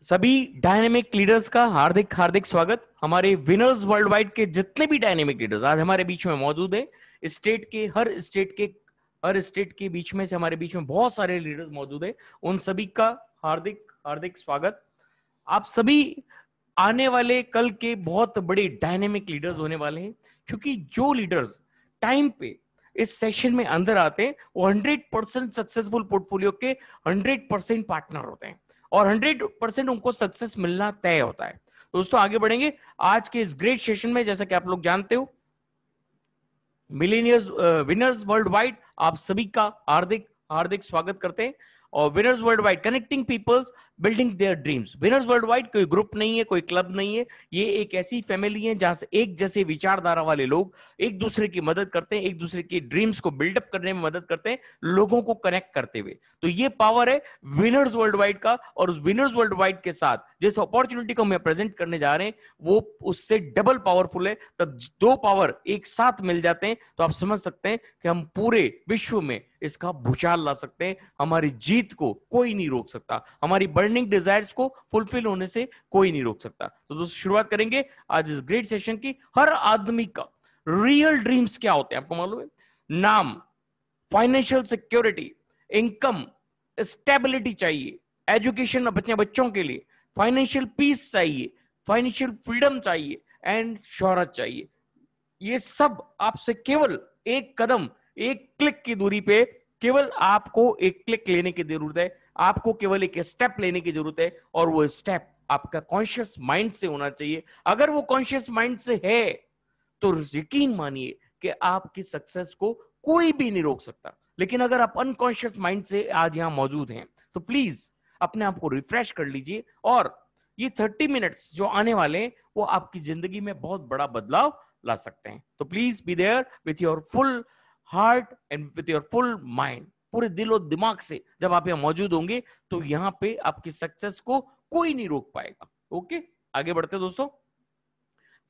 सभी dynamic leaders का हार्दिक हार्दिक स्वागत। हमारे विनर्स वर्ल्ड वाइड के जितने भी डायनेमिक लीडर्स आज हमारे बीच में मौजूद है। हर स्टेट के बीच में से हमारे बीच में बहुत सारे लीडर्स मौजूद है। उन सभी का हार्दिक हार्दिक स्वागत। आप सभी आने वाले कल के बहुत बड़े डायनेमिक लीडर्स होने वाले हैं, क्योंकि जो लीडर्स टाइम पे इस सेशन में अंदर आते हैं वो 100% सक्सेसफुल पोर्टफोलियो के 100% पार्टनर होते हैं और 100% उनको सक्सेस मिलना तय होता है। दोस्तों आगे बढ़ेंगे आज के इस ग्रेट सेशन में। जैसा कि आप लोग जानते हो, मिलीनियर्स विनर्स वर्ल्ड वाइड आप सभी का हार्दिक हार्दिक स्वागत करते हैं। और winners world wide connecting peoples building their dreams. Winners world wide कोई ग्रुप नहीं है, कोई क्लब नहीं है, ये एक ऐसी फैमिली है जहां से एक जैसे विचारधारा वाले लोग एक दूसरे की मदद करते हैं, एक दूसरे की ड्रीम्स को बिल्डअप करने में मदद करते हैं, लोगों को कनेक्ट करते हुए। तो ये पावर है विनर्स वर्ल्ड वाइड का। और उस विनर्स वर्ल्ड वाइड के साथ जिस अपॉर्चुनिटी को हम प्रेजेंट करने जा रहे हैं वो उससे डबल पावरफुल है। तब दो पावर एक साथ मिल जाते हैं तो आप समझ सकते हैं कि हम पूरे विश्व में इसका भूचाल ला सकते हैं। हमारी जीत को कोई नहीं रोक सकता, हमारी बर्निंग डिजायर्स को फुलफिल होने से कोई नहीं रोक सकता। तो दोस्तों शुरुआत करेंगे आज इस ग्रेट सेशन की। हर आदमी का रियल ड्रीम्स क्या होते हैं आपको मालूम है? नाम, फाइनेंशियल सिक्योरिटी, इनकम, स्टेबिलिटी चाहिए, एजुकेशन अपने बच्चों के लिए, फाइनेंशियल पीस चाहिए, फाइनेंशियल फ्रीडम चाहिए एंड शोहरत चाहिए। ये सब आपसे केवल एक कदम, एक क्लिक की दूरी पे, केवल आपको एक क्लिक लेने की जरूरत है, आपको केवल एक स्टेप लेने की जरूरत है। और वो स्टेप आपका कॉन्शियस माइंड से होना चाहिए। अगर वो कॉन्शियस माइंड से है तो यकीन मानिए कि आपकी सक्सेस को कोई भी नहीं रोक सकता। लेकिन अगर आप अनकॉन्शियस माइंड से आज यहां मौजूद हैं तो प्लीज अपने आप को रिफ्रेश कर लीजिए। और ये 30 मिनट्स जो आने वाले हैं वो आपकी जिंदगी में बहुत बड़ा बदलाव ला सकते हैं। तो please be there with your full heart and with your full mind. पूरे दिल और दिमाग से जब आप यहाँ मौजूद होंगे तो यहाँ पे आपकी सक्सेस को कोई नहीं रोक पाएगा। ओके, आगे बढ़ते दोस्तों।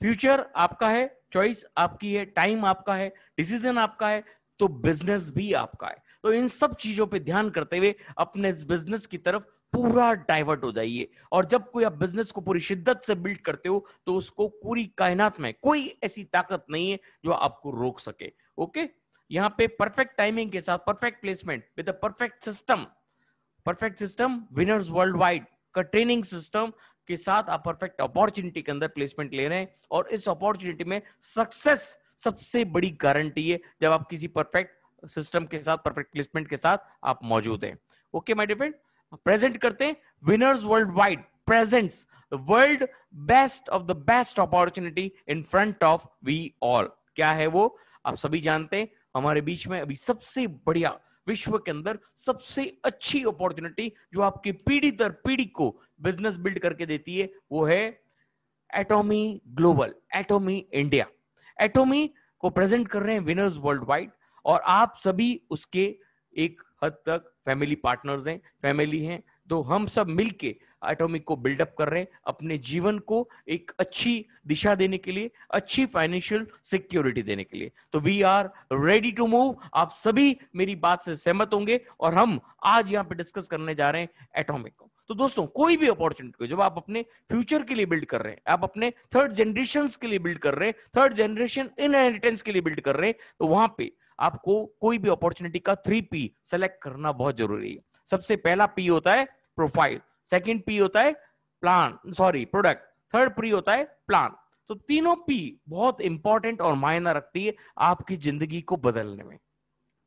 फ्यूचर आपका है, चॉइस आपकी है, टाइम आपका है, डिसीजन आपका है, तो बिजनेस भी आपका है। तो इन सब चीजों पे ध्यान करते हुए अपने इस बिजनेस की तरफ पूरा डाइवर्ट हो जाइए। और जब कोई आप बिजनेस को पूरी शिद्दत से बिल्ड करते हो तो उसको पूरी कायनात में कोई ऐसी ताकत नहीं है जो आपको रोक सके। ओके, यहाँ पे परफेक्ट टाइमिंग के साथ perfect placement with perfect system winners world wide का ट्रेनिंग सिस्टम के साथ आप परफेक्ट अपॉर्चुनिटी के अंदर प्लेसमेंट ले रहे हैं। और इस अपॉर्चुनिटी में सक्सेस सबसे बड़ी गारंटी है जब आप किसी परफेक्ट सिस्टम के साथ, परफेक्ट प्लेसमेंट के साथ आप मौजूद हैं। Okay my dear friend, present करते हैं winners world wide presents the world best of the best opportunity in front of we all. क्या है वो? आप सभी जानते हैं हमारे बीच में अभी सबसे बढ़िया, विश्व के अंदर सबसे अच्छी अपॉर्चुनिटी जो आपकी पीढ़ी दर पीढ़ी को बिजनेस बिल्ड करके देती है वो है एटॉमी ग्लोबल, एटॉमी इंडिया। एटॉमी को प्रेजेंट कर रहे हैं विनर्स वर्ल्ड वाइड और आप सभी उसके एक हद तक फैमिली पार्टनर्स हैं, फैमिली हैं। तो हम सब मिलके एटॉमिक को बिल्डअप कर रहे हैं अपने जीवन को एक अच्छी दिशा देने के लिए, अच्छी फाइनेंशियल सिक्योरिटी देने के लिए। तो we are ready to move. आप सभी मेरी बात से सहमत होंगे और हम आज यहाँ पे डिस्कस करने जा रहे हैं एटॉमिक को। तो दोस्तों कोई भी अपॉर्चुनिटी को जब आप अपने फ्यूचर के लिए बिल्ड कर रहे हैं, आप अपने थर्ड जनरेशन के लिए बिल्ड कर रहे हैं, थर्ड जनरेशन इनहेरिटेंस के लिए बिल्ड कर रहे हैं, तो वहां पे आपको कोई भी अपॉर्चुनिटी का 3P सेलेक्ट करना बहुत जरूरी है। सबसे पहला पी होता है प्रोफाइल, सेकंड पी होता है प्रोडक्ट, थर्ड पी होता है प्लान। तो तीनों पी बहुत इंपॉर्टेंट और मायना रखती है आपकी जिंदगी को बदलने में।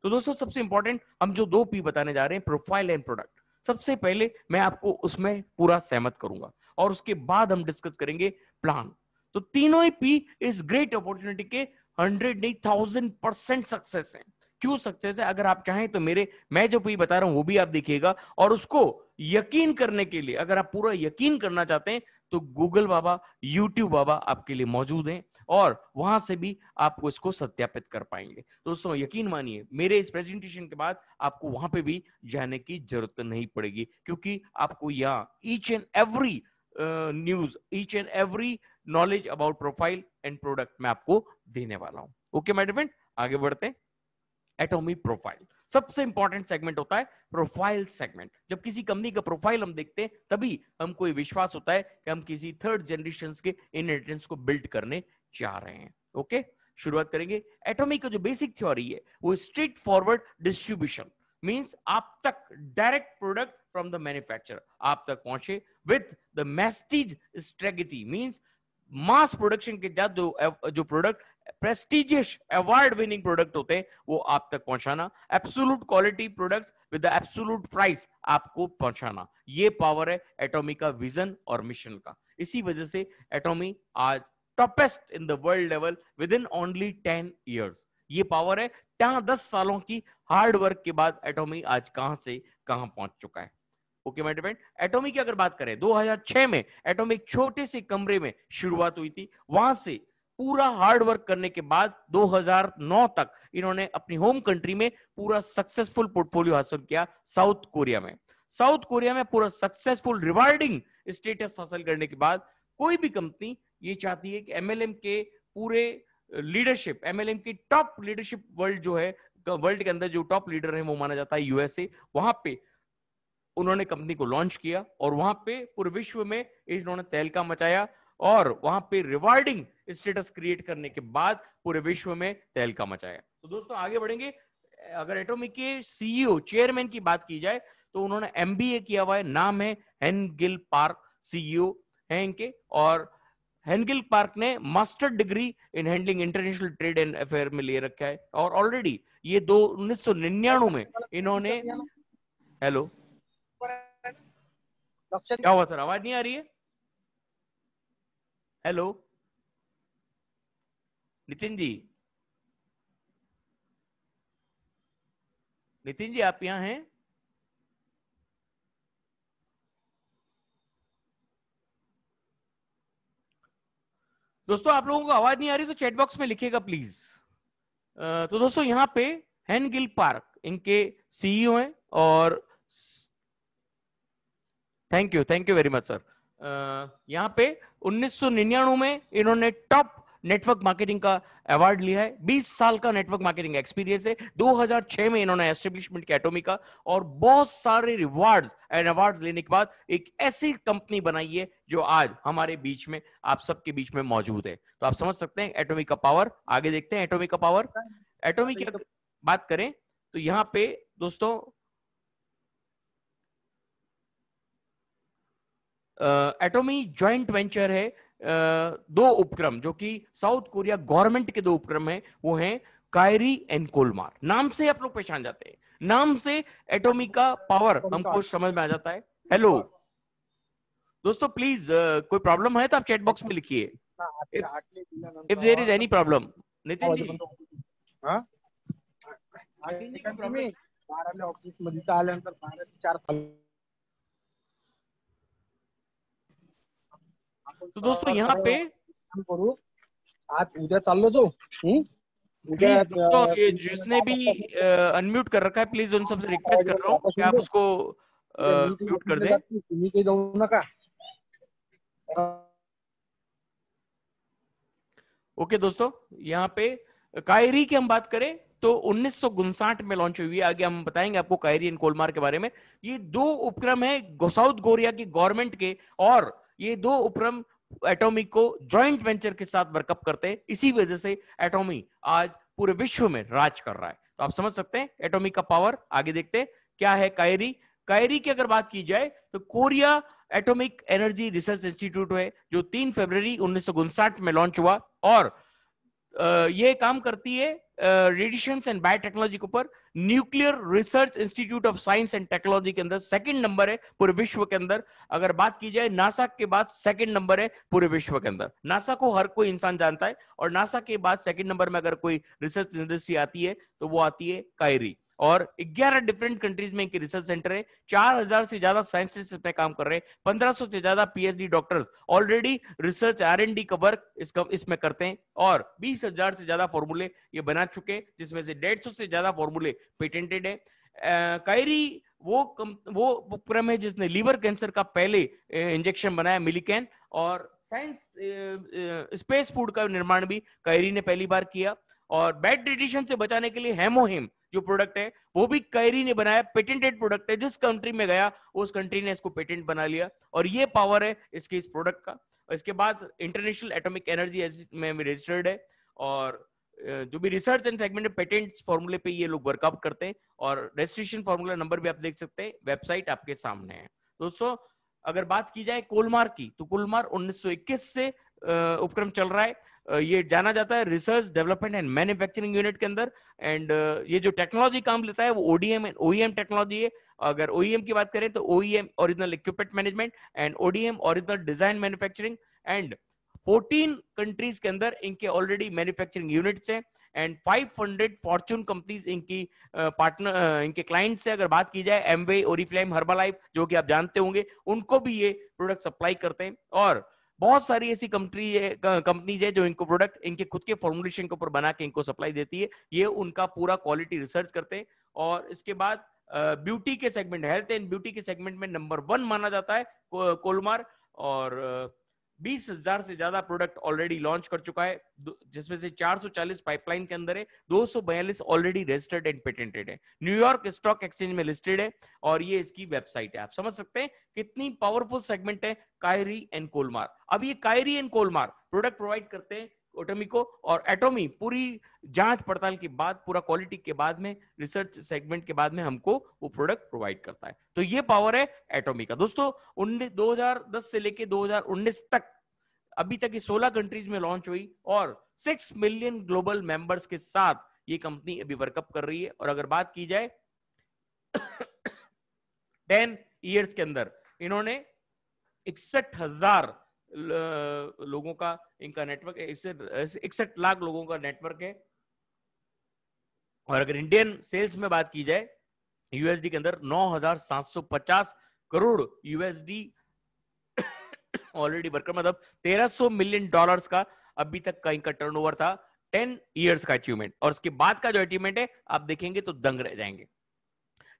तो दोस्तों सबसे इंपॉर्टेंट हम जो 2P बताने जा रहे हैं, प्रोफाइल एंड प्रोडक्ट, सबसे पहले मैं आपको उसमें पूरा सहमत करूंगा और उसके बाद हम डिस्कस करेंगे प्लान। तो तीनों ही पी इस ग्रेट अपॉर्चुनिटी के 100 नहीं 1000% सक्सेस है। क्यों सक्सेस है? अगर आप चाहें तो मैं जो पी बता रहा हूं वो भी आप देखिएगा। और उसको यकीन करने के लिए, अगर आप पूरा यकीन करना चाहते हैं तो गूगल बाबा, यूट्यूब बाबा आपके लिए मौजूद हैं और वहां से भी आपको इसको सत्यापित कर पाएंगे। दोस्तों यकीन मानिए मेरे इस प्रेजेंटेशन के बाद आपको वहां पे भी जाने की जरूरत नहीं पड़ेगी, क्योंकि आपको यहाँ each and every news, each and every knowledge about profile and product मैं आपको देने वाला हूं। ओके माय डियर फ्रेंड, आगे बढ़ते हैं। एटॉमी प्रोफाइल, सबसे इंपॉर्टेंट सेगमेंट होता है प्रोफाइल सेगमेंट। जब किसी कंपनी का प्रोफाइल हम देखते हैं तभी हमको विश्वास होता है कि हम किसी थर्ड जनरेशन के इनहेरिटेंस को बिल्ड करने जा रहे हैं। ओके, शुरुआत करेंगे। एटॉमिक का जो बेसिक थ्योरी है वो स्ट्रेट फॉरवर्ड डिस्ट्रीब्यूशन, मींस आप तक direct product from the manufacturer आप तक पहुंचे with the masstige strategy, means mass production के साथ जो product prestigious award winning product होते हैं वो आप तक पहुंचाना, absolute quality products with the absolute price आपको पहुंचाना। ये पावर है एटॉमिक का विजन और मिशन का। इसी वजह से एटॉमिक आज toppest in the world level with in only 10 years. ये पावर है 10 सालों की हार्ड वर्क के बाद एटॉमिक आज कहां से कहां पहुंच चुका है। Okay my dear friend, atomic की अगर बात करें 2006 में एटॉमिक छोटे से कमरे में शुरुआत हुई थी। वहां से पूरा हार्ड वर्क करने के बाद 2009 तक इन्होंने अपनी होम कंट्री में पूरा सक्सेसफुल पोर्टफोलियो हासिल किया। साउथ कोरिया में पूरा सक्सेसफुल रिवार्डिंग स्टेटस हासिल करने के बाद कोई भी कंपनी ये चाहती है कि एमएलएम के पूरे लीडरशिप, एमएलएम की टॉप लीडरशिप वर्ल्ड जो है, वर्ल्ड के अंदर जो टॉप लीडर है वो माना जाता है यूएसए, वहां पे उन्होंने कंपनी को लॉन्च किया और वहां पे पूरे विश्व में इन्होंने तहलका मचाया और वहां पे रिवार्डिंग स्टेटस क्रिएट करने के बाद पूरे विश्व में तहलका मचाया। तो दोस्तों आगे बढ़ेंगे। अगर एटॉमिक के सीईओ चेयरमैन की बात की जाए तो उन्होंने एमबीए किया हुआ है, नाम है हेनगिल पार्क, सीईओ है इनके। और हेनगिल पार्क ने master degree in handling international trade and affair में ले रखा है और ऑलरेडी ये 1999 में इन्होंने, हेलो क्या हुआ सर, आवाज नहीं आ रही है? हेलो नितिन जी, नितिन जी आप यहां हैं? दोस्तों आप लोगों को आवाज नहीं आ रही तो चैट बॉक्स में लिखिएगा प्लीज। तो दोस्तों यहाँ पे हेनगिल पार्क इनके सीईओ हैं और thank you very much sir. यहाँ पे 1999 में इन्होंने टॉप नेटवर्क मार्केटिंग का अवार्ड लिया है। 20 साल का नेटवर्क मार्केटिंग एक्सपीरियंस है। 2006 में इन्होंने एस्टेब्लिशमेंट किया एटॉमिक का और बहुत सारे रिवार्ड्स एंड अवार्ड्स लेने के बाद एक ऐसी कंपनी बनाई है जो आज हमारे बीच में, आप सबके बीच में मौजूद है। तो आप समझ सकते हैं एटॉमिक का पावर। आगे देखते हैं एटॉमिक का पावर। एटॉमिक की बात करें तो यहाँ पे दोस्तों एटॉमी जॉइंट वेंचर है। दो उपक्रम जो कि साउथ कोरिया गवर्नमेंट के दो उपक्रम हैं, वो हैं कायरी एंड कोलमार। नाम से आप लोग पहचान जाते हैं, नाम से एटॉमी का पावर हमको समझ में आ जाता है। हेलो दोस्तों, प्लीज कोई प्रॉब्लम है तो आप चैट बॉक्स में लिखिए if there is any problem. Nitin ji office मध्ये आल्यानंतर 4 तो दोस्तों यहाँ पे करू, आज उद्या चाललो तो प्लीज दोस्तों ये जिसने भी अनम्यूट कर रखा है प्लीज उन सबसे रिक्वेस्ट कर रहा हूँ कि आप उसको म्यूट कर दें। तुम्ही काही जाऊ नका। ओके दोस्तों, यहाँ पे कायरी की हम बात करें तो 1959 में लॉन्च हुई है। आगे हम बताएंगे आपको कायरी एंड कोलमार के बारे में। ये दो उपक्रम है साउथ कोरिया की गवर्नमेंट के और ये दो उपक्रम एटॉमिक को जॉइंट वेंचर के साथ वर्कअप करते हैं। इसी वजह से एटॉमिक आज पूरे विश्व में राज कर रहा है। तो आप समझ सकते हैं एटॉमिक का पावर। आगे देखते हैं क्या है कायरी। कायरी की अगर बात की जाए तो Korea atomic energy research institute है जो 3 फरवरी 1959 में लॉन्च हुआ और ये काम करती है रेडिएशन एंड बायोटेक्नोलॉजी के ऊपर। Nuclear research institute of science and technology के अंदर सेकंड नंबर है पूरे विश्व के अंदर। अगर बात की जाए नासा के बाद सेकंड नंबर है पूरे विश्व के अंदर। नासा को हर कोई इंसान जानता है और नासा के बाद सेकंड नंबर में अगर कोई रिसर्च इंडस्ट्री आती है तो वो आती है कायरी। और 11 डिफरेंट कंट्रीज में इनके रिसर्च सेंटर है। 4000 से ज्यादा साइंटिस्ट इसमें काम कर रहे हैं। 1500 से ज्यादा PhD doctors already research R&D का वर्क इसमें करते हैं और 20,000 से ज्यादा फॉर्मूले ये बना चुके हैं, जिसमें से 150 से ज्यादा फॉर्मूले पेटेंटेड है। कायरी वो उपक्रम है जिसने लीवर कैंसर का पहले इंजेक्शन बनाया मिलिकैन, और साइंस स्पेस फूड का निर्माण भी कायरी ने पहली बार किया। और बैड रेडिएशन से बचाने के लिए हेमोहिम जो प्रोडक्ट है वो भी कायरी ने बनाया, पेटेंटेड प्रोडक्ट है, जिस कंट्री में गया उस कंट्री ने इसको पेटेंट बना लिया, और ये पावर है इसके इस प्रोडक्ट का। इसके बाद इंटरनेशनल एटॉमिक एनर्जी में रजिस्टर्ड है, और जो भी रिसर्च एंड सेगमेंट पेटेंट्स फॉर्मूले पे ये लोग वर्कआउट करते हैं, और रजिस्ट्रेशन फॉर्मूला नंबर भी आप देख सकते हैं, वेबसाइट आपके सामने है। दोस्तों अगर बात की जाए कोलमार की, तो कोलमार 1921 से उपक्रम चल रहा है। ये जाना जाता है research development and manufacturing unit के अंदर, एंड ये जो टेक्नोलॉजी काम लेता है वो ओडीएम एंड ओईएम टेक्नोलॉजी है। अगर ओईएम की बात करें तो OEM original equipment management, and ODM original design manufacturing, and 14 countries के अंदर इनके ऑलरेडी मैन्युफैक्चरिंग यूनिट्स हैं, एंड 500 फॉर्च्यून कंपनीज इनकी पार्टनर इनके क्लाइंट्स से। अगर बात की जाए एमवे, ओरिफ्लेम, हर्बालाइफ जो कि आप जानते होंगे, उनको भी ये प्रोडक्ट सप्लाई करते हैं, और बहुत सारी ऐसी कंपनीज है जो इनको प्रोडक्ट इनके खुद के फॉर्मुलेशन के ऊपर बना के इनको सप्लाई देती है। ये उनका पूरा क्वालिटी रिसर्च करते हैं। और इसके बाद ब्यूटी के सेगमेंट, हेल्थ एंड ब्यूटी के सेगमेंट में नंबर 1 माना जाता है कोलमार, और 20,000 से ज्यादा प्रोडक्ट ऑलरेडी लॉन्च कर चुका है, जिसमें से 440 पाइपलाइन के अंदर है, 242 ऑलरेडी रजिस्टर्ड एंड पेटेंटेड है, न्यूयॉर्क स्टॉक एक्सचेंज में लिस्टेड है, और ये इसकी वेबसाइट है। आप समझ सकते हैं कितनी पावरफुल सेगमेंट है कायरी एंड कोलमार। अब ये कायरी एंड कोलमार प्रोडक्ट प्रोवाइड करते हैं एटॉमी को, और एटॉमी पूरी जांच पड़ताल के बाद, पूरा क्वालिटी के बाद में, रिसर्च सेगमेंट के बाद में हमको वो प्रोडक्ट प्रोवाइड करता है। तो ये पावर है एटॉमी का। दोस्तों 2010 से लेके 2019 तक, अभी तक ये 16 कंट्रीज में लॉन्च हुई, और 6 मिलियन ग्लोबल मेंबर्स के साथ ये कंपनी अभी वर्कअप कर रही है। और अगर बात की जाए 10 इयर्स के अंदर इन्होंने 61,000 लोगों का इनका नेटवर्क है, 61 लाख लोगों का नेटवर्क है। और अगर इंडियन सेल्स में बात की जाए यूएसडी के अंदर 9,750 करोड़ यूएसडी ऑलरेडी वर्कर, मतलब $1,300 मिलियन का अभी तक का इनका टर्नओवर था। 10 इयर्स का अचीवमेंट, और उसके बाद का जो अचीवमेंट है आप देखेंगे तो दंग रह जाएंगे।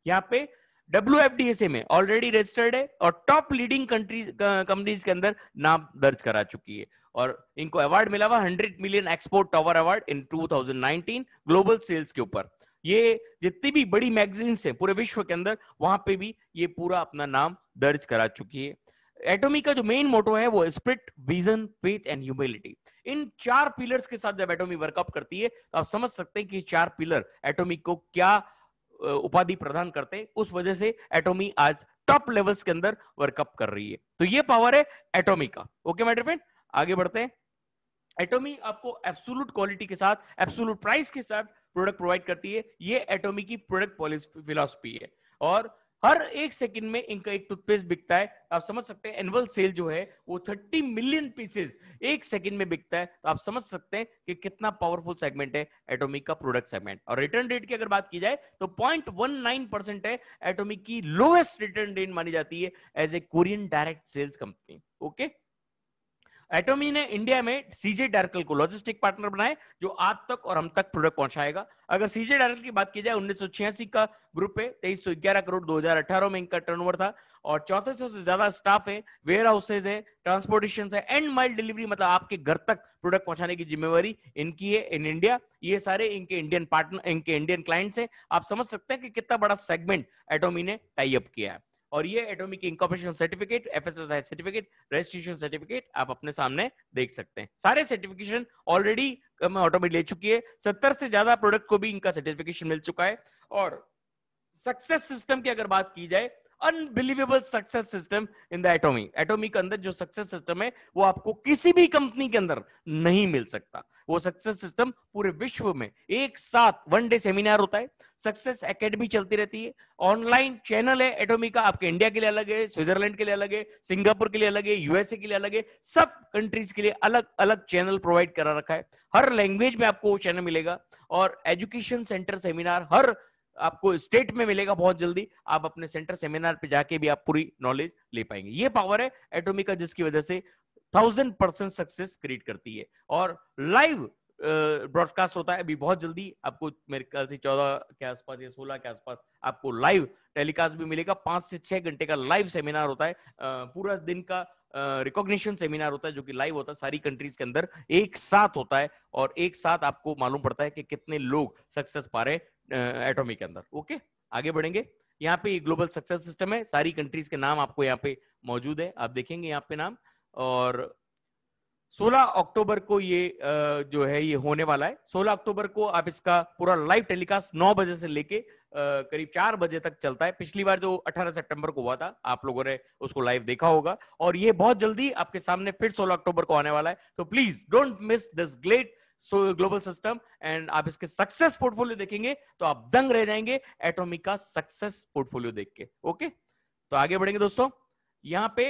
यहाँ पे WFDSA में ऑलरेडी रजिस्टर्ड है, और टॉप लीडिंग कंपनीज के अंदर नाम दर्ज करा चुकी है, और इनको अवार्ड मिला हुआ 100 million export tower award in 2019 global sales के ऊपर। ये जितनी भी बड़ी मैगजीन्स हैं पूरे विश्व के अंदर, वहां पे भी ये पूरा अपना नाम दर्ज करा चुकी है। एटॉमी का जो मेन मोटो है वो spirit, vision, faith and humility. In 4 pillars के साथ जब एटॉमी वर्कअप करती है तो आप समझ सकते हैं कि 4 पिलर एटॉमी को क्या उपाधि प्रदान करते हैं। उस वजह से एटॉमी आज टॉप लेवल्स के अंदर वर्कअप कर रही है। तो ये पावर है एटॉमी का। ओके माय डियर फ्रेंड, आगे बढ़ते हैं। एटॉमी आपको एब्सोल्यूट क्वालिटी के साथ, एब्सोल्यूट प्राइस के साथ प्रोडक्ट प्रोवाइड करती है। ये एटॉमी की प्रोडक्ट फिलॉसफी है, और हर 1 सेकंड में इनका एक टूथपेस्ट बिकता है। आप समझ सकते हैं एनुअल सेल जो है वो 30 मिलियन पीसेस 1 सेकंड में बिकता है। तो आप समझ सकते हैं कि कितना पावरफुल सेगमेंट है एटॉमी का प्रोडक्ट सेगमेंट। और रिटर्न रेट की अगर बात की जाए तो 0.19% है एटॉमी की लोएस्ट रिटर्न रेट मानी जाती है as a Korean direct sales company. Okay, Atomy ने इंडिया में सीजे डायरेक्टल को लॉजिस्टिक पार्टनर बनाए, जो आप तक और हम तक प्रोडक्ट पहुंचाएगा। अगर सीजे डायरेक्टल की बात की जाए 1986 का ग्रुप है, 2311 करोड़ 2018 में इनका टर्नओवर था, और 3400 से ज्यादा स्टाफ है, वेयर हाउसेज है, ट्रांसपोर्टेशन है, एंड माइल डिलीवरी, मतलब आपके घर तक प्रोडक्ट पहुंचाने की जिम्मेवारी इनकी है इन इंडिया। ये सारे इनके इंडियन पार्टनर, इनके इंडियन क्लाइंट्स हैं। आप समझ सकते हैं कि कितना बड़ा सेगमेंट एटॉमी ने टाई अप किया है। और ये atomic incorporation certificate, FSSI certificate, registration certificate आप अपने सामने देख सकते हैं। सारे सर्टिफिकेशन ऑलरेडी एटॉमिक ले चुकी है। 70 से ज्यादा प्रोडक्ट को भी इनका सर्टिफिकेशन मिल चुका है। और सक्सेस सिस्टम की अगर बात की जाए, unbelievable success system in the एटॉमी। एटॉमी के अंदर जो सक्सेस सिस्टम है वो आपको किसी भी कंपनी के अंदर नहीं मिल सकता। वो सक्सेस सिस्टम पूरे विश्व में एक साथ 1 डे सेमिनार होता है, सक्सेस एकेडमी चलती रहती है, ऑनलाइन चैनल है एटॉमी का, आपके इंडिया के लिए अलग है, स्विट्जरलैंड के लिए अलग है, सिंगापुर के लिए अलग है, यूएसए के लिए अलग है, सब कंट्रीज के लिए अलग अलग चैनल प्रोवाइड करा रखा है। हर लैंग्वेज में आपको वो चैनल मिलेगा, और एजुकेशन सेंटर सेमिनार हर आपको स्टेट में मिलेगा बहुत जल्दी। आप अपने सेंटर सेमिनार पे जाके भी आप पूरी नॉलेज ले पाएंगे। ये पावर है एटॉमी का, जिसकी वजह से 1000% सक्सेस क्रिएट करती है। और लाइव ब्रॉडकास्ट होता है अभी बहुत जल्दी, आपको मेरे ख्याल से 14 के आसपास या 16 के आसपास आपको लाइव टेलीकास्ट भी मिलेगा। 5 से 6 घंटे का लाइव सेमिनार होता है, पूरा दिन का रिकॉग्निशन सेमिनार होता है जो कि लाइव होता है, सारी कंट्रीज के अंदर एक साथ होता है, और एक साथ आपको मालूम पड़ता है कि कितने लोग सक्सेस पा रहे एटॉमिक के अंदर। ओके, आगे बढ़ेंगे। यहाँ पे ग्लोबल सक्सेस सिस्टम है, सारी कंट्रीज के नाम आपको यहाँ पे मौजूद है, आप देखेंगे यहाँ पे नाम। और 16 अक्टूबर को ये जो है ये होने वाला है। 16 अक्टूबर को आप इसका पूरा लाइव टेलीकास्ट 9 बजे से लेके करीब 4 बजे तक चलता है। पिछली बार जो 18 सितंबर को हुआ था, आप लोगों ने उसको लाइव देखा होगा, और ये बहुत जल्दी आपके सामने फिर 16 अक्टूबर को आने वाला है। तो please don't miss this great global system, and आप इसके सक्सेस पोर्टफोलियो देखेंगे तो आप दंग रह जाएंगे एटॉमिक का सक्सेस पोर्टफोलियो देख के। ओके, तो आगे बढ़ेंगे दोस्तों। यहाँ पे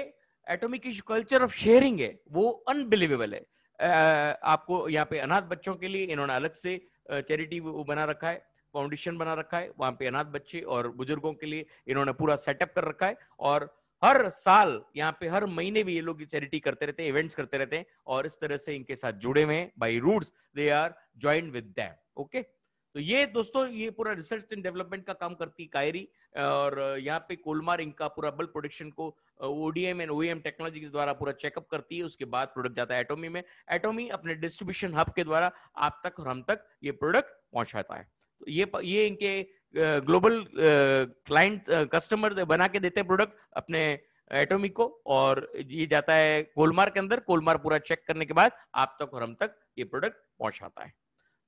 एटॉमिक की कल्चर ऑफ शेयरिंग है वो अनबिलीवेबल है। आपको यहाँ पे अनाथ बच्चों के लिए इन्होंने अलग से चैरिटी बना रखा है, फाउंडेशन बना रखा है, वहां पे अनाथ बच्चे और बुजुर्गों के लिए इन्होंने पूरा सेटअप कर रखा है। और हर साल यहाँ पे हर महीने भी ये लोग चैरिटी करते रहते हैं, इवेंट्स करते रहते हैं, और इस तरह से इनके साथ जुड़े हुए हैं by roots, they are joined with them. Okay, तो ये दोस्तों ये पूरा रिसर्च एंड डेवलपमेंट का काम करती है कायरी, और यहाँ पे कोलमार इनका पूरा बल्क प्रोडक्शन को ओडीएम एंड ओईएम टेक्नोलॉजी के द्वारा पूरा चेकअप करती है। उसके बाद प्रोडक्ट जाता है एटॉमी में। एटॉमी अपने डिस्ट्रीब्यूशन हब के द्वारा आप तक और हम तक ये प्रोडक्ट पहुंचाता है। तो ये इनके ग्लोबल क्लाइंट कस्टमर बना के देते हैं प्रोडक्ट अपने एटॉमी को, और ये जाता है कोलमार के अंदर। कोलमार पूरा चेक करने के बाद आप तक और हम तक ये प्रोडक्ट पहुंचाता है।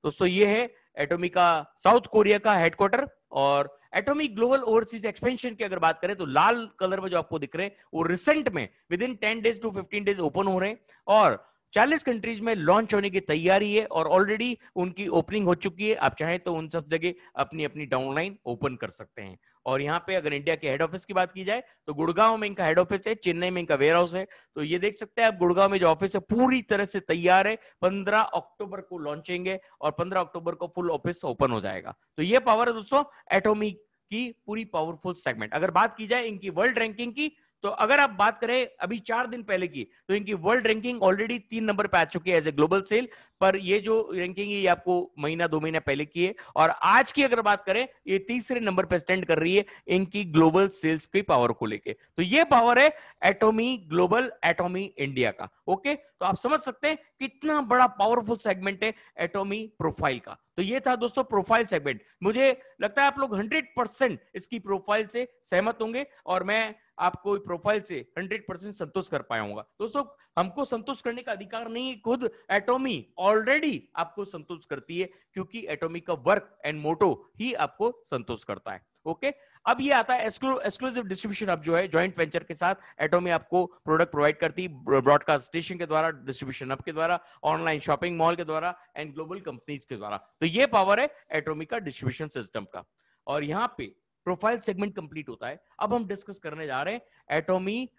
दोस्तों ये है एटॉमी का साउथ कोरिया का हेडक्वार्टर। और एटॉमिक ग्लोबल ओवरसीज एक्सपेंशन की अगर बात करें तो लाल कलर में जो आपको दिख रहे हैं वो रिसेंट में with in 10 days to 15 days open हो रहे हैं, और 40 कंट्रीज में लॉन्च होने की तैयारी है, और ऑलरेडी उनकी ओपनिंग हो चुकी है। आप चाहें तो उन सब जगह अपनी अपनी डाउनलाइन ओपन कर सकते हैं। और यहाँ पे अगर इंडिया के हेड ऑफिस की बात की जाए तो गुड़गांव में इनका हेड ऑफिस है, चेन्नई में इनका वेयर हाउस है। तो ये देख सकते हैं आप, गुड़गांव में जो ऑफिस है पूरी तरह से तैयार है। 15 अक्टूबर को लॉन्चिंग है और 15 अक्टूबर को फुल ऑफिस ओपन हो जाएगा। तो ये पावर है दोस्तों एटॉमी की पूरी पावरफुल सेगमेंट। अगर बात की जाए इनकी वर्ल्ड रैंकिंग की, तो अगर आप बात करें अभी 4 दिन पहले की, तो इनकी वर्ल्ड रैंकिंग ऑलरेडी 3 नंबर पे आ चुकी है एज ए ग्लोबल सेल। पर ये जो रैंकिंग है ये आपको महीना 2 महीना पहले की है, और आज की अगर बात करें ये तीसरे नंबर पे स्टैंड कर रही है इनकी ग्लोबल सेल्स की पावर को लेके। तो ये पावर है एटॉमी ग्लोबल, एटॉमी इंडिया का। ओके, तो आप समझ सकते हैं कितना बड़ा पावरफुल सेगमेंट है एटॉमी प्रोफाइल का। तो ये था दोस्तों प्रोफाइल सेगमेंट। मुझे लगता है आप लोग 100% इसकी प्रोफाइल से सहमत होंगे, और मैं आपको प्रोफाइल से 100% संतुष्ट कर पाया हूँ। दोस्तों हमको संतुष्ट करने का अधिकार नहीं है, खुद एटॉमी ऑलरेडी आपको संतुष्ट करती है, क्योंकि एटॉमी का वर्क एंड मोटो ही आपको संतुष्ट करता है। ओके, अब ये आता है एक्सक्लूसिव डिस्ट्रीब्यूशन हब जो है जॉइंट वेंचर के साथ एटॉमी आपको प्रोडक्ट प्रोवाइड करती है ब्रॉडकास्ट स्टेशन के द्वारा, डिस्ट्रीब्यूशन हब के द्वारा, ऑनलाइन शॉपिंग मॉल के द्वारा एंड ग्लोबल कंपनीज के द्वारा। तो ये पावर है एटॉमी का डिस्ट्रीब्यूशन सिस्टम का। और यहाँ पे प्रोफाइल सेगमेंट कंप्लीट होता है। अब हम डिस्कस करने जा रहे हैं एटॉमी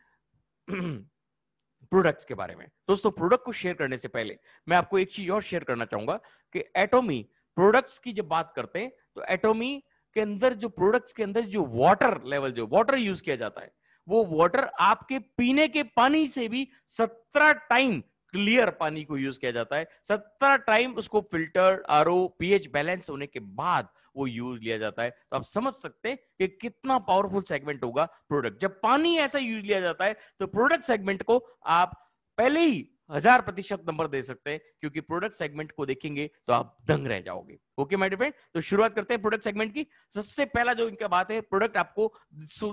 प्रोडक्ट्स के बारे में। दोस्तों प्रोडक्ट को शेयर करने से पहले मैं आपको एक चीज और शेयर करना चाहूंगा कि एटॉमी प्रोडक्ट्स की जब बात करते हैं तो एटॉमी के अंदर जो प्रोडक्ट्स के अंदर जो वाटर लेवल, जो वाटर यूज किया जाता है, वो वाटर आपके पीने के पानी से भी 17 टाइम क्लियर पानी को यूज किया जाता है। 17 टाइम उसको फिल्टर, आरओ, पीएच बैलेंस होने के बाद वो यूज लिया जाता है। तो आप समझ सकते हैं कि कितना पावरफुल सेगमेंट होगा प्रोडक्ट। जब पानी ऐसा यूज लिया जाता है तो प्रोडक्ट सेगमेंट को आप पहले ही 1000% नंबर दे सकते हैं, क्योंकि प्रोडक्ट सेगमेंट को देखेंगे तो आप दंग रह जाओगे। ओके माय डियर फ्रेंड, तो शुरुआत करते हैं प्रोडक्ट सेगमेंट की। सबसे पहला जो इनका बात है, प्रोडक्ट आपको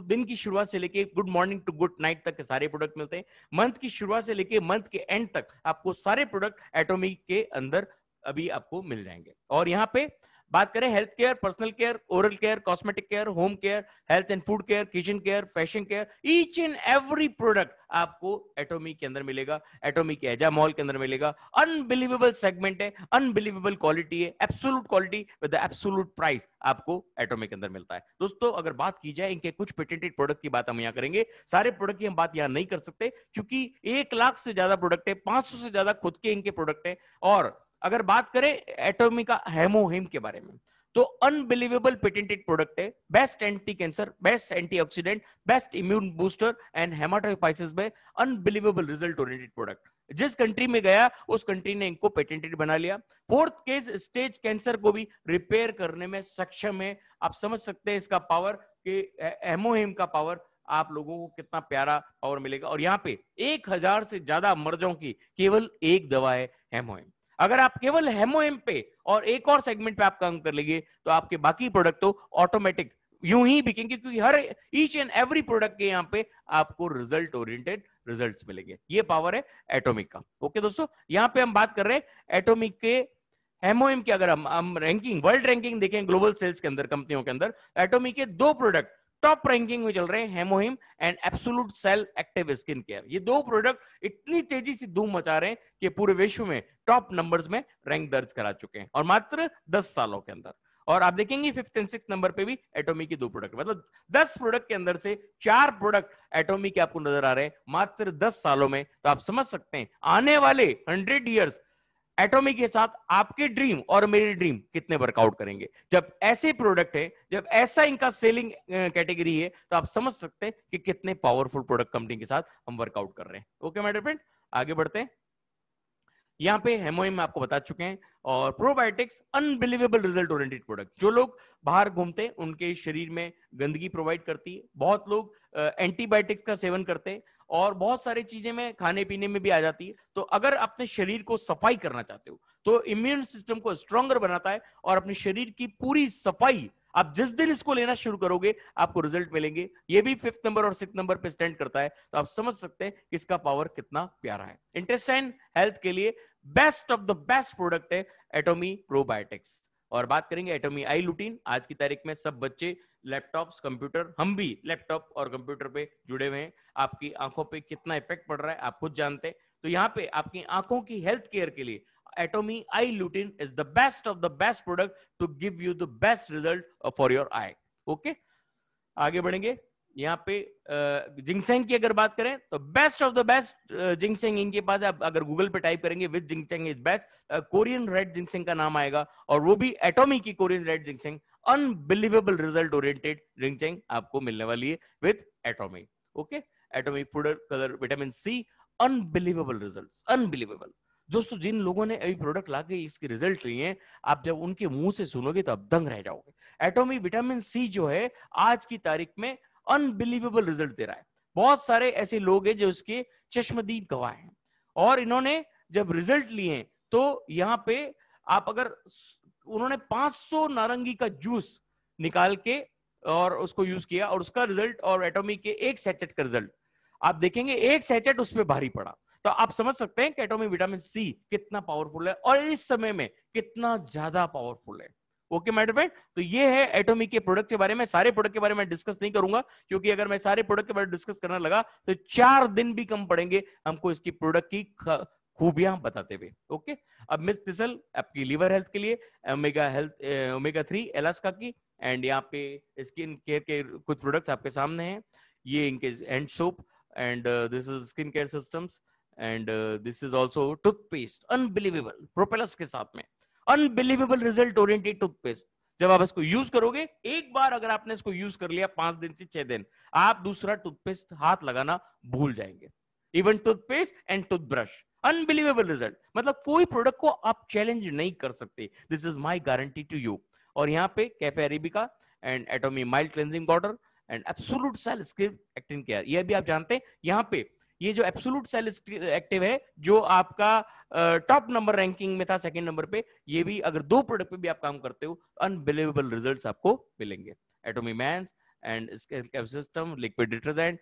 दिन की शुरुआत से लेके good morning to good night तक के सारे प्रोडक्ट मिलते हैं। मंथ की शुरुआत से लेके मंथ के एंड तक आपको सारे प्रोडक्ट एटॉमी के अंदर अभी आपको मिल जाएंगे। और यहाँ पे बात करें health care, personal care, oral care, cosmetic care, home care, health and food care, kitchen care, fashion care, each and every product आपको एटॉमी के अंदर मिलेगा। एटॉमी के एजा मॉल के अंदर मिलेगा। अनबिलीवेबल सेगमेंट है, अनबिलीवेबल क्वालिटी है, absolute quality with absolute price आपको एटॉमी के अंदर मिलता है। दोस्तों अगर बात की जाए इनके कुछ पेटेंटेड प्रोडक्ट की बात हम यहाँ करेंगे। सारे प्रोडक्ट की हम बात यहाँ नहीं कर सकते, क्योंकि 1 लाख से ज्यादा प्रोडक्ट है, 500 से ज्यादा खुद के इनके प्रोडक्ट है। और अगर बात करें एटॉमी का हेमोहिम के बारे में, तो अनबिलीवेबल पेटेंटेड प्रोडक्ट है। Best anti cancer, best antioxidant, best immune booster and haematopoiesis में अनबिलीवेबल रिजल्ट ओरिएंटेड प्रोडक्ट। जिस कंट्री में गया उस कंट्री ने इनको पेटेंटेड बना लिया। 4th केस स्टेज कैंसर को भी रिपेयर करने में सक्षम है। आप समझ सकते हैं इसका पावर, कि हेमोहिम का पावर आप लोगों को कितना प्यारा पावर मिलेगा। और यहाँ पे 1000 से ज्यादा मर्जों की केवल एक दवा है हेमोहिम। अगर आप केवल हेमोएम पे और एक और सेगमेंट पे आप काम कर लेंगे तो आपके बाकी प्रोडक्ट तो ऑटोमेटिक यूं ही बिकेंगे, क्योंकि हर ईच एंड एवरी प्रोडक्ट के यहाँ पे आपको रिजल्ट ओरिएंटेड रिजल्ट्स मिलेंगे। ये पावर है एटॉमिक का। ओके दोस्तों, यहाँ पे हम बात कर रहे हैं एटॉमिक के हेमोएम की। अगर हम रैंकिंग, वर्ल्ड रैंकिंग देखें ग्लोबल सेल्स के अंदर, कंपनियों के अंदर, एटॉमिक के दो प्रोडक्ट टॉप रैंकिंग में चल रहे हैं, HemoHIM and absolute cell active skin care. ये दो प्रोडक्ट इतनी तेजी से धूम मचा रहे हैं कि पूरे विश्व में टॉप नंबर्स में रैंक दर्ज करा चुके हैं, और मात्र 10 सालों के अंदर। और आप देखेंगे 5th एंड 6th नंबर पे भी एटॉमिक के दो प्रोडक्ट, मतलब 10 प्रोडक्ट के अंदर से 4 प्रोडक्ट एटॉमिक के आपको नजर आ रहे हैं मात्र 10 सालों में। तो आप समझ सकते हैं आने वाले 100 ईयर्स एटॉमिक के साथ आपके ड्रीम और मेरे ड्रीम कितने वर्कआउट करेंगे। जब ऐसे प्रोडक्ट है, जब ऐसा इनका सेलिंग कैटेगरी है, तो आप समझ सकते हैं कि कितने पावरफुल प्रोडक्ट कंपनी के साथ हम वर्कआउट कर रहे हैं। ओके माय डियर फ्रेंड, आगे बढ़ते हैं। यहाँ पे हेमोइम में आपको बता चुके हैं, और probiotics unbelievable result oriented product. जो लोग बाहर घूमते हैं उनके शरीर में गंदगी प्रोवाइड करती है, बहुत लोग एंटीबायोटिक्स का सेवन करते हैं, और बहुत सारी चीजें में खाने पीने में भी आ जाती है। तो अगर अपने शरीर को सफाई करना चाहते हो तो इम्यून सिस्टम को स्ट्रॉन्गर बनाता है, और अपने शरीर की पूरी सफाई आप जिस दिन इसको लेना शुरू करोगे आपको रिजल्ट मिलेंगे। ये भी 5th नंबर और 6th नंबर पे स्टैंड करता है। तो आप समझ सकते हैं कि इसका पावर कितना प्यारा है। इंटेस्टाइन हेल्थ के लिए best of the best product है एटॉमी प्रोबायोटिक्स। और बात करेंगे एटॉमी आई लुटीन। आज की तारीख में सब बच्चे लैपटॉप्स, कंप्यूटर, हम भी लैपटॉप और कंप्यूटर पे जुड़े हुए हैं। आपकी आंखों पे कितना इफेक्ट पड़ रहा है आप खुद जानते हैं। तो यहाँ पे आपकी आंखों की हेल्थ केयर के लिए Atomy eye lutein is the best of the best product to give you the best result for your eye. Okay, आगे बढ़ेंगे। यहाँ पे जिंगसेंग की अगर बात करें तो best of the best ginseng इनके पास है। आप अगर गूगल पे टाइप करेंगे with ginseng is best, Korean red ginseng का नाम आएगा, और वो भी एटॉमी की Korean red ginseng. Unbelievable result oriented ginseng आपको मिलने वाली है with Atomy. Okay, Atomy food colour vitamin C, unbelievable results, unbelievable. दोस्तों, जिन लोगों ने अभी प्रोडक्ट लाके इसके रिजल्ट लिए हैं, आप जब उनके मुंह से सुनोगे तो आप दंग रह जाओगे। एटॉमी विटामिन सी जो है आज की तारीख में अनबिलीवेबल रिजल्ट दे रहा है। बहुत सारे ऐसे लोग हैं जो इसके चश्मदीद गवाह हैं, और इन्होंने जब रिजल्ट लिए तो यहाँ पे आप अगर उन्होंने 500 नारंगी का जूस निकाल के और उसको यूज किया, और उसका रिजल्ट और एटॉमी के एक सैचेट का रिजल्ट आप देखेंगे, एक सैचेट उस पर भारी पड़ा। तो आप समझ सकते हैं कि एटॉमी विटामिन सी कितना पावरफुल है और इस समय में कितना ज्यादा पावरफुल है। ओके माय डियर फ्रेंड, तो ये है एटॉमी के प्रोडक्ट के बारे में। सारे प्रोडक्ट के बारे में डिस्कस नहीं करूंगा, क्योंकि अगर मैं सारे प्रोडक्ट के बारे में डिस्कस करने लगा तो 4 दिन भी कम पड़ेंगे हमको इसकी प्रोडक्ट की खूबियां बताते हुए। ओके, अब मिस तिसल आपकी लीवर हेल्थ के लिए ओमेगा 3 एलास्का की, एंड यहाँ पे स्किन केयर के कुछ प्रोडक्ट्स आपके सामने हैं। ये इनके hand soap, and this is skin care systems, and this is also toothpaste. Unbelievable, propolis के साथ में अनबिलीवेबल रिजल्ट ओरिएंटेड टूथपेस्ट। जब आप इसको यूज करोगे, एक बार अगर आपने इसको यूज कर लिया 5 दिन से 6 दिन, आप दूसरा टूथपेस्ट हाथ लगाना भूल जाएंगे। Even toothpaste and toothbrush, unbelievable result. मतलब कोई प्रोडक्ट को आप चैलेंज नहीं कर सकते। This is my guarantee to you. और यहाँ पे cafe arabica and Atomy mild cleansing water and absolute cell active care, ये भी आप जानते हैं। यहाँ पे ये जो एब्सोल्यूट सेल एक्टिव है, जो आपका टॉप नंबर रैंकिंग में था, 2nd नंबर पे, ये भी अगर 2 प्रोडक्ट पे भी आप काम करते हो, अनबिलीवेबल रिजल्ट्स आपको मिलेंगे। Atomy men's and system liquid detergent,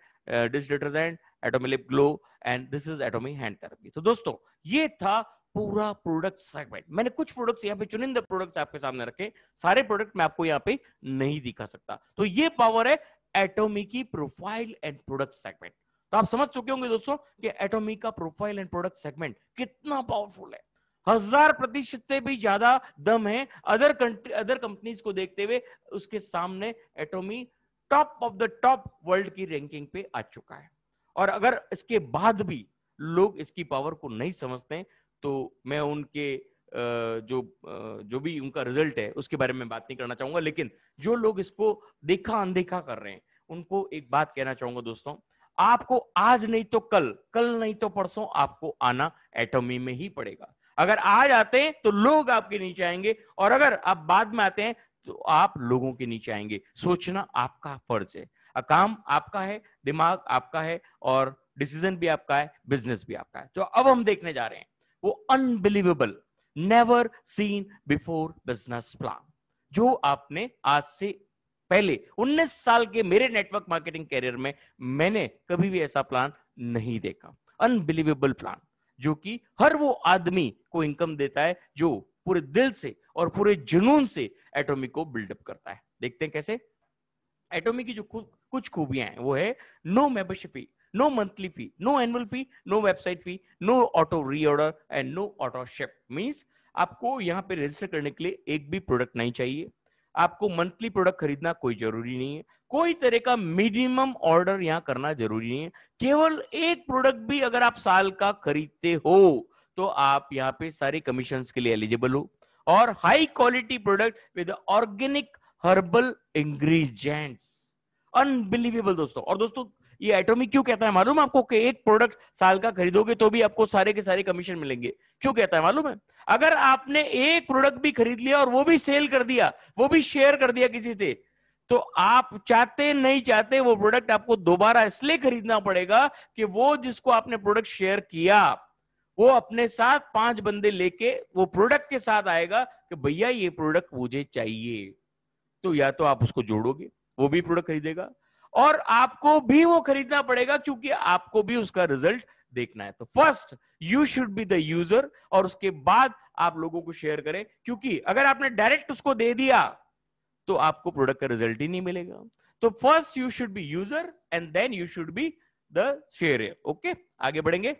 dish detergent, Atomy lip glow, and this is Atomy hand therapy. तो दोस्तों, ये था पूरा प्रोडक्ट सेगमेंट। मैंने कुछ प्रोडक्ट्स यहाँ पे, चुनिंदा प्रोडक्ट्स आपके सामने रखे, सारे प्रोडक्ट मैं आपको यहाँ पे नहीं दिखा सकता। तो ये पावर है एटॉमी की प्रोफाइल एंड प्रोडक्ट सेगमेंट। तो आप समझ चुके होंगे दोस्तों कि एटॉमी का प्रोफाइल एंड प्रोडक्ट सेगमेंट कितना पावरफुल है। 1000% से भी ज्यादा दम है अदर कंपनीज को देखते हुए। उसके सामने एटॉमी top of the top world की रैंकिंग पे आ चुका है। और अगर इसके बाद भी लोग इसकी पावर को नहीं समझते, तो मैं उनके जो भी उनका रिजल्ट है उसके बारे में बात नहीं करना चाहूंगा। लेकिन जो लोग इसको देखा अनदेखा कर रहे हैं, उनको एक बात कहना चाहूंगा दोस्तों, आपको आज नहीं तो कल, कल नहीं तो परसों आपको आना एटॉमी में ही पड़ेगा। अगर आज आते हैं तो लोग आपके नीचे आएंगे, और अगर आप बाद में आते हैं तो आप लोगों के नीचे आएंगे। सोचना आपका फर्ज है, काम आपका है, दिमाग आपका है, और डिसीजन भी आपका है, बिजनेस भी आपका है। तो अब हम देखने जा रहे हैं वो unbelievable never seen before business plan, जो आपने आज से पहले 19 साल के मेरे नेटवर्क मार्केटिंग कैरियर में मैंने कभी भी ऐसा प्लान नहीं देखा। अनबिलीवेबल प्लान, जो कि हर वो आदमी को इनकम देता है जो पूरे दिल से और पूरे जुनून से एटॉमिक को बिल्डअप करता है। देखते हैं कैसे। एटॉमिक की जो कुछ खूबियां हैं वो है no membership fee, no monthly fee, no annual fee, no website fee, no auto reorder and no auto ship. Means आपको यहाँ पे रजिस्टर करने के लिए एक भी प्रोडक्ट नहीं चाहिए, आपको मंथली प्रोडक्ट खरीदना कोई जरूरी नहीं है, कोई तरह का मिनिमम ऑर्डर यहाँ करना जरूरी नहीं है। केवल एक प्रोडक्ट भी अगर आप साल का खरीदते हो तो आप यहाँ पे सारे कमीशन के लिए एलिजिबल हो, और high quality product with organic herbal ingredients. Unbelievable दोस्तों। और दोस्तों ये एटॉमिक क्यों कहता है मालूम है आपको कि एक प्रोडक्ट साल का खरीदोगे तो भी आपको सारे के सारे कमीशन मिलेंगे? क्यों कहता है मालूम है? अगर आपने एक प्रोडक्ट भी खरीद लिया और वो भी सेल कर दिया, वो भी शेयर कर दिया किसी से, तो आप चाहते नहीं चाहते वो प्रोडक्ट आपको दोबारा इसलिए खरीदना पड़ेगा कि वो जिसको आपने प्रोडक्ट शेयर किया वो अपने साथ 5 बंदे लेके वो प्रोडक्ट के साथ आएगा कि भैया ये प्रोडक्ट मुझे चाहिए। तो या तो आप उसको जोड़ोगे, वो भी प्रोडक्ट खरीदेगा, और आपको भी वो खरीदना पड़ेगा क्योंकि आपको भी उसका रिजल्ट देखना है। तो first you should be the user, और उसके बाद आप लोगों को शेयर करें, क्योंकि अगर आपने डायरेक्ट उसको दे दिया तो आपको प्रोडक्ट का रिजल्ट ही नहीं मिलेगा। तो first you should be user and then you should be the share. Okay, आगे बढ़ेंगे।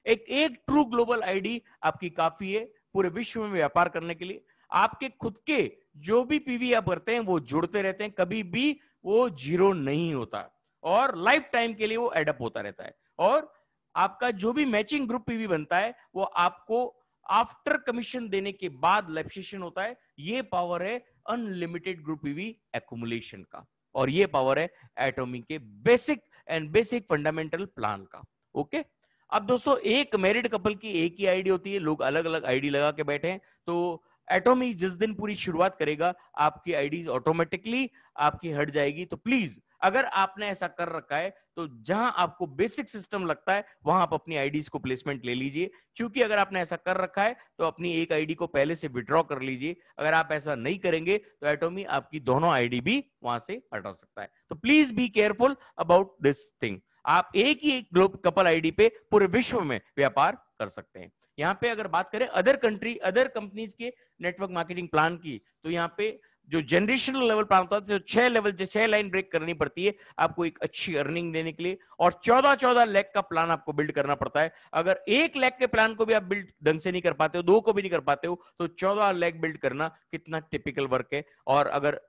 एक ट्रू ग्लोबल आईडी आपकी काफी है पूरे विश्व में व्यापार करने के लिए। आपके खुद के जो भी पीवी आप करते हैं वो जुड़ते रहते हैं, कभी भी वो जीरो नहीं होता, और लाइफ टाइम के लिए वो एडअप होता रहता है। और आपका जो भी मैचिंग ग्रुप पीवी बनता है वो आपको आफ्टर कमीशन देने के बाद लैप्सेशन होता है। ये पावर है अनलिमिटेड ग्रुप पीवी एक्युमुलेशन का, और ये पावर है एटॉमिक के बेसिक फंडामेंटल प्लान का। ओके, अब दोस्तों एक मैरिड कपल की एक ही आईडी होती है, लोग अलग अलग आईडी लगा के बैठे हैं। तो एटॉमिक जिस दिन पूरी शुरुआत करेगा आपकी आईडी ऑटोमेटिकली आपकी हट जाएगी। तो प्लीज अगर आपने ऐसा कर रखा है तो जहां आपको बेसिक सिस्टम लगता है वहां आप अपनी आईडीज को प्लेसमेंट ले लीजिए, क्योंकि अगर आपने ऐसा कर रखा है तो अपनी एक आईडी को पहले से विड्रॉ कर लीजिए। अगर आप ऐसा नहीं करेंगे तो एटॉमिक आपकी दोनों आईडी भी वहां से हटा सकता है। तो please be careful about this thing. आप एक ही एक ग्लोब कपल आईडी पे पूरे विश्व में व्यापार कर सकते हैं। यहाँ पे अगर बात करें अदर कंपनीज के नेटवर्क मार्केटिंग प्लान की, तो यहाँ पे जो जनरेशनल लेवल प्लान होता है, जो 6 लेवल 6 लाइन ब्रेक करनी पड़ती है आपको एक अच्छी अर्निंग देने के लिए, और 14 लाख का प्लान आपको बिल्ड करना पड़ता है। अगर 1 लाख के प्लान को भी आप बिल्ड ढंग से नहीं कर पाते हो, 2 को भी नहीं कर पाते हो, तो 14 लाख बिल्ड करना कितना टिपिकल वर्क है। और अगर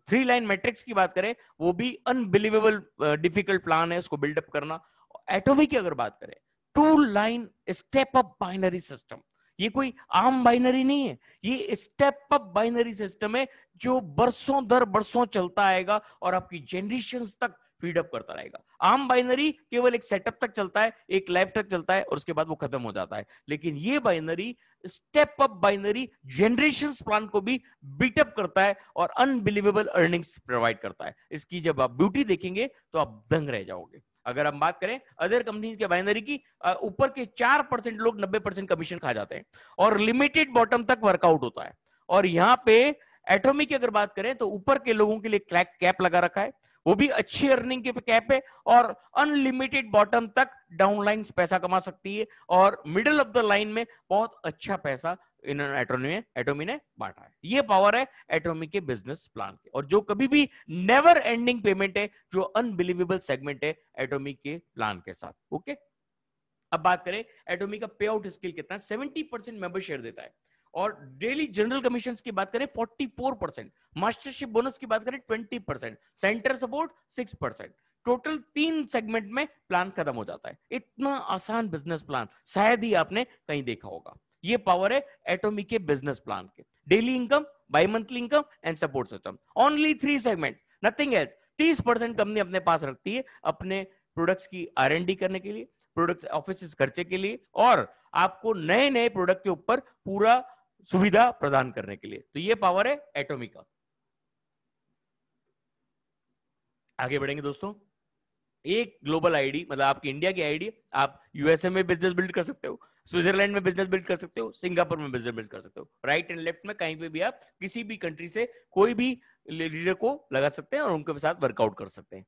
3 लाइन मैट्रिक्स की बात करें, वो भी अनबिलीवेबल डिफिकल्ट प्लान है उसको बिल्डअप करना। एटॉमिक की अगर बात करें, 2 line step up binary system, ये कोई आम बाइनरी नहीं है, ये स्टेप अप बाइनरी सिस्टम है जो बरसों दर बरसों चलता आएगा और आपकी जनरेशंस तक फीडअप करता रहेगा। आम बाइनरी केवल एक सेटअप तक चलता है, एक लाइफ तक चलता है और उसके बाद वो खत्म हो जाता है, लेकिन ये binary step up binary generations plan को भी बीटअप करता है और अनबिलीवेबल अर्निंग्स प्रोवाइड करता है। इसकी जब आप ब्यूटी देखेंगे तो आप दंग रह जाओगे। अगर हम बात करें अदर कंपनीज के बाइनरी की, ऊपर के 4% लोग 90% कमीशन खा जाते हैं और लिमिटेड बॉटम तक वर्कआउट होता है। और यहाँ पे एटॉमिक की अगर बात करें तो ऊपर के लोगों के लिए कैप लगा रखा है, वो भी अच्छी अर्निंग के कैप है, और अनलिमिटेड बॉटम तक डाउनलाइन पैसा कमा सकती है, और मिडिल ऑफ द लाइन में बहुत अच्छा पैसा एटॉमी ने बांटा है। ये पावर है एटॉमी के बिजनेस प्लान के, और जो कभी भी नेवर एंडिंग पेमेंट है, जो अनबिलीवेबल सेगमेंट है एटॉमी के प्लान के साथ। ओके, अब बात करें एटॉमी का पे आउट स्किल कितना है। 70% मेंबर शेयर देता है, और डेली जनरल कमीशन की बात करें 44%, मास्टरशिप बोनस की बात करें 20%, सेंटर सपोर्ट 6%। टोटल 3 सेगमेंट में प्लान खत्म हो जाता है। इतना आसान बिजनेस प्लान शायद ही आपने कहीं देखा होगा। ये पावर है एटॉमी के बिजनेस प्लान के। Daily income, by monthly income and support system, only 3 segments, nothing else. 30% company अपने पास रखती है अपने प्रोडक्ट्स की R&D करने के लिए, प्रोडक्ट्स ऑफिस खर्चे के लिए, और आपको नए नए प्रोडक्ट के ऊपर पूरा सुविधा प्रदान करने के लिए। तो ये पावर है एटॉमिक का। आगे बढ़ेंगे दोस्तों। एक ग्लोबल आईडी मतलब आपकी इंडिया की आईडी, आप यूएसए में बिजनेस बिल्ड कर सकते हो, स्विट्जरलैंड में बिजनेस बिल्ड कर सकते हो, सिंगापुर में बिजनेस बिल्ड कर सकते हो। राइट एंड लेफ्ट में कहीं पे भी आप किसी भी कंट्री से कोई भी लीडर को लगा सकते हैं और उनके साथ वर्कआउट कर सकते हैं।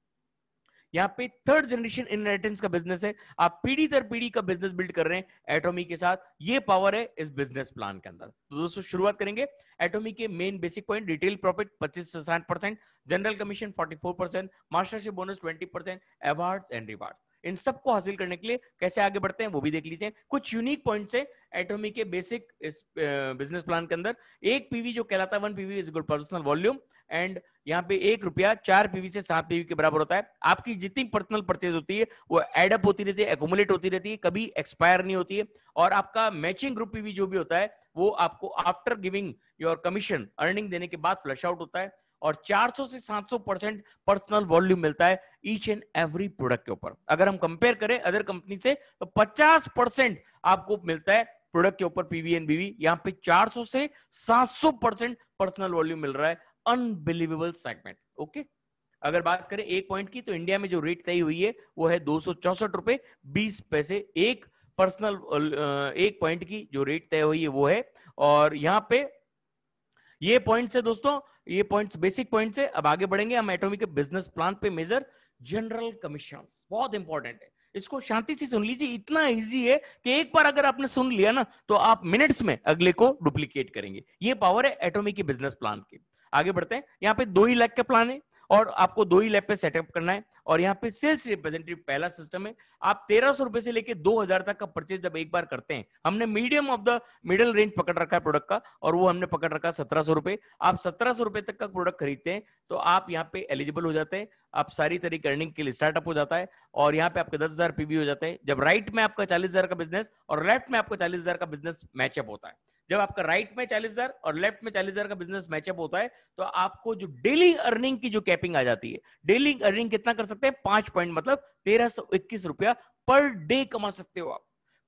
यहाँ पे थर्ड जनरेशन इनहेरिटेंस का बिजनेस है, आप पीढ़ी दर पीढ़ी का बिजनेस बिल्ड कर रहे हैं एटॉमी के साथ। ये पावर है इस बिजनेस प्लान के अंदर। तो दोस्तों शुरुआत करेंगे एटॉमी के main basic point. Retail profit 25 से 60%, general commission 44%, mastership bonus 20%, awards and rewards. इन सबको हासिल करने के लिए कैसे आगे बढ़ते हैं वो भी देख लीजिए। कुछ यूनिक पॉइंट्स है एटॉमी के बेसिक इस बिजनेस प्लान के अंदर। एक पीवी जो कहलाता है 1 PV is equal personal volume, and यहाँ पे 1 रुपया 4 पीवी से 7 पीवी के बराबर होता है। आपकी जितनी पर्सनल परचेज होती है वो एडअप होती रहती है, एक्यूमुलेट होती रहती है, कभी एक्सपायर नहीं होती है। और आपका मैचिंग ग्रुप पीवी जो भी होता है वो आपको after giving your commission earning देने के बाद फ्लश आउट होता है। और 400 से 700% पर्सनल वॉल्यूम मिलता है ईच एंड एवरी प्रोडक्ट के ऊपर। अगर हम कंपेयर करें अदर कंपनी से तो 50% आपको मिलता है प्रोडक्ट के ऊपर पीवी एंड बीवी। यहाँ पे 400 से 700% पर्सनल वॉल्यूम मिल रहा है। Unbelievable segment. ओके, अगर बात करें एक पॉइंट की तो इंडिया में जो रेट तय हुई है वो है 264 रुपए 20 पैसे एक पर्सनल। एक पॉइंट की जो रेट तय हुई है वो है। और यहाँ पे ये पॉइंट्स है दोस्तों, ये पॉइंट्स बेसिक पॉइंट्स है। अब आगे बढ़ेंगे हम एटॉमी के बिजनेस प्लान पे। मेजर जनरल कमीशन बहुत इंपॉर्टेंट है, इसको शांति से सुन लीजिए। इतना इजी है कि एक बार अगर आपने सुन लिया ना तो आप मिनट्स में अगले को डुप्लीकेट करेंगे। ये पावर है एटॉमी के बिजनेस प्लान की। आगे बढ़ते हैं। यहाँ पे 2 ही लाख का प्लान है और आपको 2 ही लैब पे सेटअप करना है। और यहाँ पे सेल्स रिप्रेजेंटेटिव पहला सिस्टम है। आप 1300 रुपए से लेके 2000 तक का परचेज जब एक बार करते हैं, हमने medium of the middle range पकड़ रखा है प्रोडक्ट का, और वो हमने पकड़ रखा 1700 रुपए। आप 1700 रुपए तक का प्रोडक्ट खरीदते हैं तो आप यहाँ पे एलिजिबल हो जाते हैं। आप सारी तरह की अर्निंग के लिए स्टार्टअप हो जाता है और यहाँ पे आपके 10,000 पीवी हो जाते हैं। जब राइट में आपका 40,000 का बिजनेस और लेफ्ट में आपका 40,000 का बिजनेस मैचअप होता है। जब आपका राइट में 40,000 और लेफ्ट में 40,000 का बिजनेस मैचअप होता है तो आपको जो डेली अर्निंग की जो कैपिंग आ जाती है, डेली अर्निंग कितना कर सकते हैं 5 पॉइंट मतलब 1321 रुपया पर डे कमा सकते हो आप।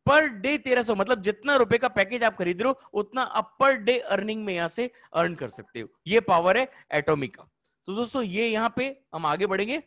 पर डे 1300 मतलब जितना रुपए का पैकेज आप खरीद रहे हो उतना आप पर डे अर्निंग में यहां से अर्न कर सकते हो। ये पावर है एटॉमी का। तो दोस्तों ये यहां पे हम आगे बढ़ेंगे।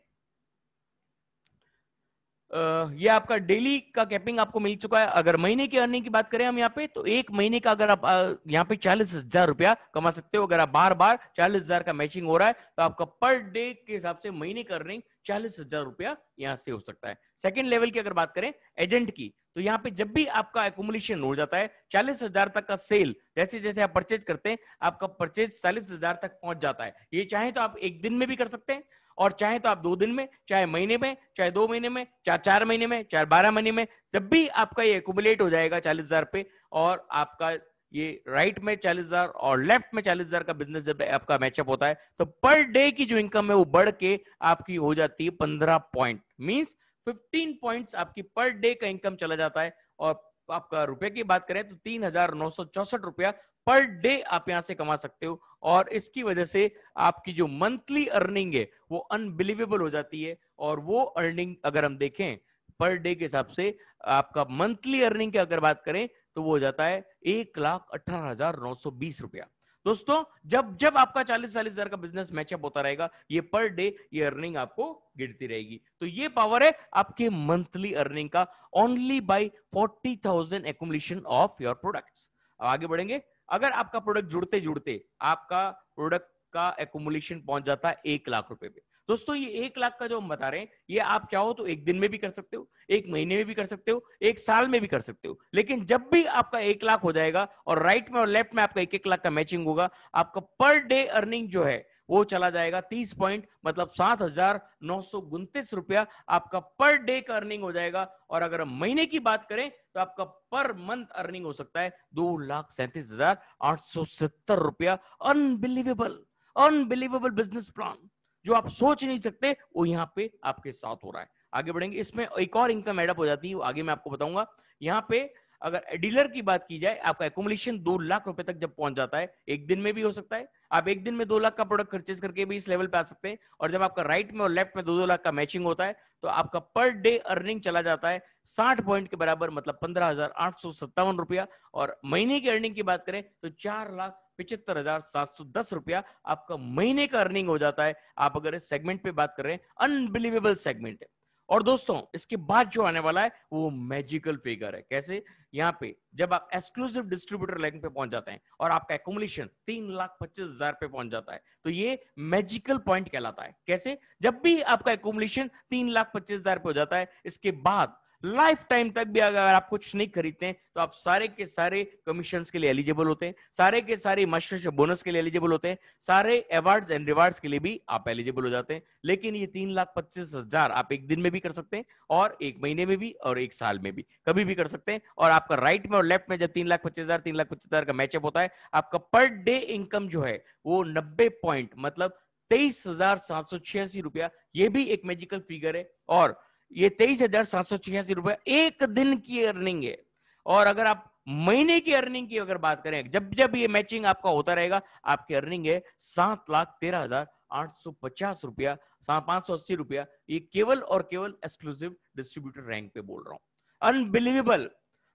ये आपका डेली का कैपिंग आपको मिल चुका है। अगर महीने की अर्निंग की बात करें हम यहाँ पे तो एक महीने का अगर आप यहाँ पे 40,000 रुपया कमा सकते हो। अगर आप बार बार 40,000 का मैचिंग हो रहा है तो आपका पर डे के हिसाब से महीने का अर्निंग 40,000 रुपया यहाँ से हो सकता है। सेकंड लेवल की अगर बात करें एजेंट की तो यहाँ पे जब भी आपका एकुमुलेशन हो जाता है 40,000 तक का सेल, जैसे जैसे आप परचेज करते हैं आपका परचेज 40,000 तक पहुंच जाता है। ये चाहे तो आप एक दिन में भी कर सकते हैं और चाहे तो आप 2 दिन में, चाहे महीने में, चाहे 2 महीने में, चाहे 4 महीने में, चाहे 12 महीने में, जब भी आपका ये एक्यूमुलेट हो जाएगा 40,000 पे और आपका ये राइट में 40,000 और लेफ्ट में 40,000 का बिजनेस जब आपका मैचअप होता है तो पर डे की जो इनकम है वो बढ़ के आपकी हो जाती है 15 पॉइंट, मींस 15 पॉइंट्स आपकी पर डे का इनकम चला जाता है। और आपका रुपए की बात करें तो 3,964 रुपया पर डे आप यहां से कमा सकते हो। और इसकी वजह से आपकी जो मंथली अर्निंग है वो अनबिलीवेबल हो जाती है। और वो अर्निंग अगर हम देखें पर डे के हिसाब से आपका मंथली अर्निंग की अगर बात करें तो वो हो जाता है 1,18,920 रुपया। दोस्तों जब जब आपका 40-40 हजार का बिजनेस मैचअप होता रहेगा ये पर डे ये अर्निंग आपको गिरती रहेगी। तो ये पावर है आपके मंथली अर्निंग का only by 40,000 accumulation of your products. आगे बढ़ेंगे। अगर आपका प्रोडक्ट जुड़ते जुड़ते आपका प्रोडक्ट का एक्युमुलेशन पहुंच जाता है 1 लाख रुपए पे। दोस्तों ये 1 लाख का जो हम बता रहे हैं ये आप चाहो तो एक दिन में भी कर सकते हो, एक महीने में भी कर सकते हो, एक साल में भी कर सकते हो। लेकिन जब भी आपका 1 लाख हो जाएगा और राइट में और लेफ्ट में आपका 1-1 लाख का मैचिंग होगा, आपका पर डे अर्निंग जो है वो चला जाएगा 30 पॉइंट मतलब 7,929 रुपया आपका पर डे का अर्निंग हो जाएगा। और अगर हम महीने की बात करें तो आपका पर मंथ अर्निंग हो सकता है 2,37,870 रुपया। अनबिलीवेबल, अनबिलीवेबल बिजनेस प्लान जो आप सोच नहीं सकते वो यहाँ पे आपके साथ हो रहा है। आगे बढ़ेंगे। इसमें एक और इनकम एडअप हो जाती है, वो आगे मैं आपको बताऊंगा। यहाँ पे अगर डीलर की बात की जाए आपका एक्युमुलेशन 2 लाख रुपए तक जब पहुंच जाता है, एक दिन में भी हो सकता है। आप एक दिन में 2 लाख का प्रोडक्ट परचेज करके भी इस लेवल पे आ सकते हैं। और जब आपका राइट में और लेफ्ट में 2-2 लाख का मैचिंग होता है तो आपका पर डे अर्निंग चला जाता है 60 पॉइंट के बराबर मतलब 15,857 रुपया। और महीने की अर्निंग की बात करें तो 4,75,710 रुपया आपका महीने का अर्निंग हो जाता है। आप अगर इस सेगमेंट पे बात कर रहे हैं, अनबिलीवेबल सेगमेंट है। और दोस्तों इसके बाद जो आने वाला है वो मैजिकल फिगर है। कैसे? यहाँ पे जब आप एक्सक्लूसिव डिस्ट्रीब्यूटर रैंक पे पहुंच जाते हैं और आपका एकोमोलेशन 3,25,000 पे पहुंच जाता है, तो ये मैजिकल पॉइंट कहलाता है। कैसे? जब भी आपका एकोमोलेशन 3,25,000 पे हो जाता है, इसके बाद लाइफ टाइम तक भी अगर आप कुछ नहीं खरीदते हैं तो आप सारे के सारे कमीशन के लिए एलिजिबल होते हैं, सारे के सारे मास्टरशिप बोनस के लिए एलिजिबल होते हैं, सारे अवार्ड्स एंड रिवार्ड्स के लिए भी आप एलिजिबल हो जाते हैं। लेकिन ये 3,25,000 आप एक दिन में भी कर सकते हैं और एक महीने में भी और एक साल में भी, कभी भी कर सकते हैं। और आपका राइट में और लेफ्ट में जब 3,25,000 का मैचअप होता है, आपका पर डे इनकम जो है वो 90 पॉइंट मतलब 23,786 रुपया, ये भी एक मैजिकल फिगर है। और ये 23,786 रुपया एक दिन की अर्निंग है। और अगर आप महीने की अर्निंग की अगर बात करें, जब जब ये मैचिंग आपका होता रहेगा, आपकी अर्निंग है 7,13,850 रुपया, 580 रुपया। ये केवल और केवल एक्सक्लूसिव डिस्ट्रीब्यूटर रैंक पे बोल रहा हूं। अनबिलीवेबल।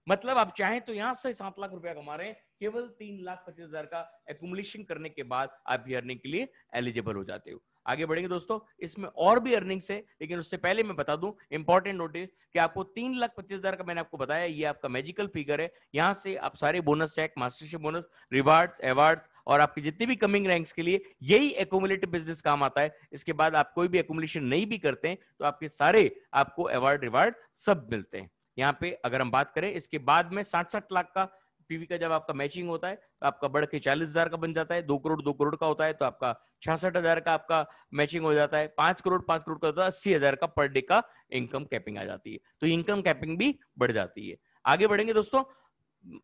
मतलब आप चाहें तो यहां से 7 लाख रुपया कमा रहे हैं, केवल 3,25,000 का एकुमुलेशन करने के बाद आप ये अर्निंग के लिए एलिजिबल हो जाते हो। आगे बढ़ेंगे दोस्तों, इसमें और भी अर्निंग्स है, लेकिन उससे पहले मैं बता दूं इंपॉर्टेंट नोटिस कि आपको 3,25,000 का मैंने आपको बताया, ये आपका मैजिकल फिगर है। यहां से आप सारे bonus check, mastership bonus, rewards, awards और आपके जितने भी कमिंग रैंक्स के लिए यही एकुमुलेटिव बिजनेस काम आता है। इसके बाद आप कोई भी एकुमुलेशन नहीं भी करते हैं तो आपके सारे आपको अवार्ड रिवार्ड सब मिलते हैं। यहाँ पे अगर हम बात करें, इसके बाद में 60 लाख का पीवी का जब आपका मैचिंग होता है तो आपका बढ़ के 40,000 का बन जाता है। 2 करोड़ का होता है तो आपका 66,000 का आपका मैचिंग हो जाता है। 5 करोड़ का होता है 80,000 का पर डे का इनकम कैपिंग आ जाती है। तो इनकम कैपिंग भी बढ़ जाती है। आगे बढ़ेंगे दोस्तों,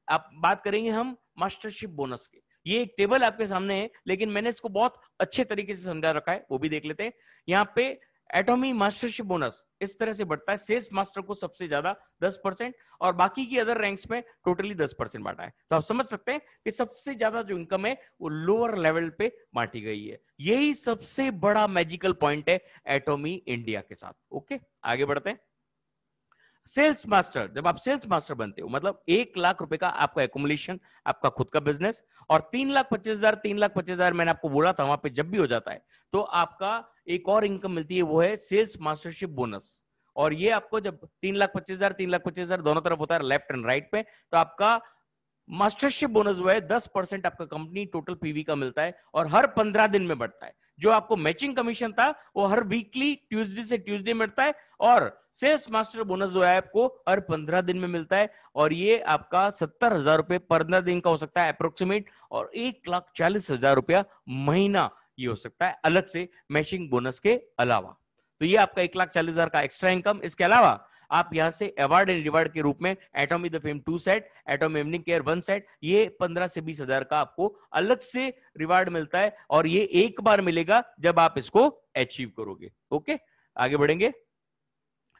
आप बात करेंगे हम मास्टरशिप बोनस की। ये एक टेबल आपके सामने है, लेकिन मैंने इसको बहुत अच्छे तरीके से समझा रखा है, वो भी देख लेते हैं। यहाँ पे एटॉमी मास्टरशिप बोनस इस तरह से बढ़ता है, सेल्स मास्टर को सबसे ज्यादा 10% और बाकी की अदर रैंक्स में टोटली 10% बांटा है। तो आप समझ सकते हैं कि सबसे ज्यादा जो इनकम है वो लोअर लेवल पे बांटी गई है। यही सबसे बड़ा मैजिकल पॉइंट है एटॉमी इंडिया के साथ। ओके, आगे बढ़ते हैं। सेल्स मास्टर, जब आप सेल्स मास्टर बनते हो मतलब 1,00,000 रुपए का आपका एकुमुलेशन, आपका खुद का बिजनेस, और 3,25,000 मैंने आपको बोला था वहां पे जब भी हो जाता है तो आपका एक और इनकम मिलती है, वो है सेल्स मास्टरशिप बोनस। और ये आपको जब 3,25,000 दोनों तरफ होता है लेफ्ट एंड राइट पे, तो आपका मास्टरशिप बोनस जो है 10% आपका कंपनी टोटल पीवी का मिलता है और हर 15 दिन में बढ़ता है। जो आपको मैचिंग कमीशन था वो हर वीकली ट्यूसडे से ट्यूसडे मिलता है और सेल्स मास्टर बोनस जो है आपको हर 15 दिन में मिलता है। और ये आपका 70,000 रुपए पर 15 दिन का हो सकता है अप्रोक्सीमेट, और 1,40,000 रुपया महीना ये हो सकता है अलग से मैचिंग बोनस के अलावा। तो ये आपका 1,40,000 का एक्स्ट्रा इनकम। इसके अलावा आप यहां से अवार्ड एंड रिवार्ड के रूप में एटॉमी the fame 2 set, एटॉमी evening care 1 set, ये 15 से 20,000 का आपको अलग से रिवार्ड मिलता है और ये एक बार मिलेगा जब आप इसको अचीव करोगे। ओके, आगे बढ़ेंगे।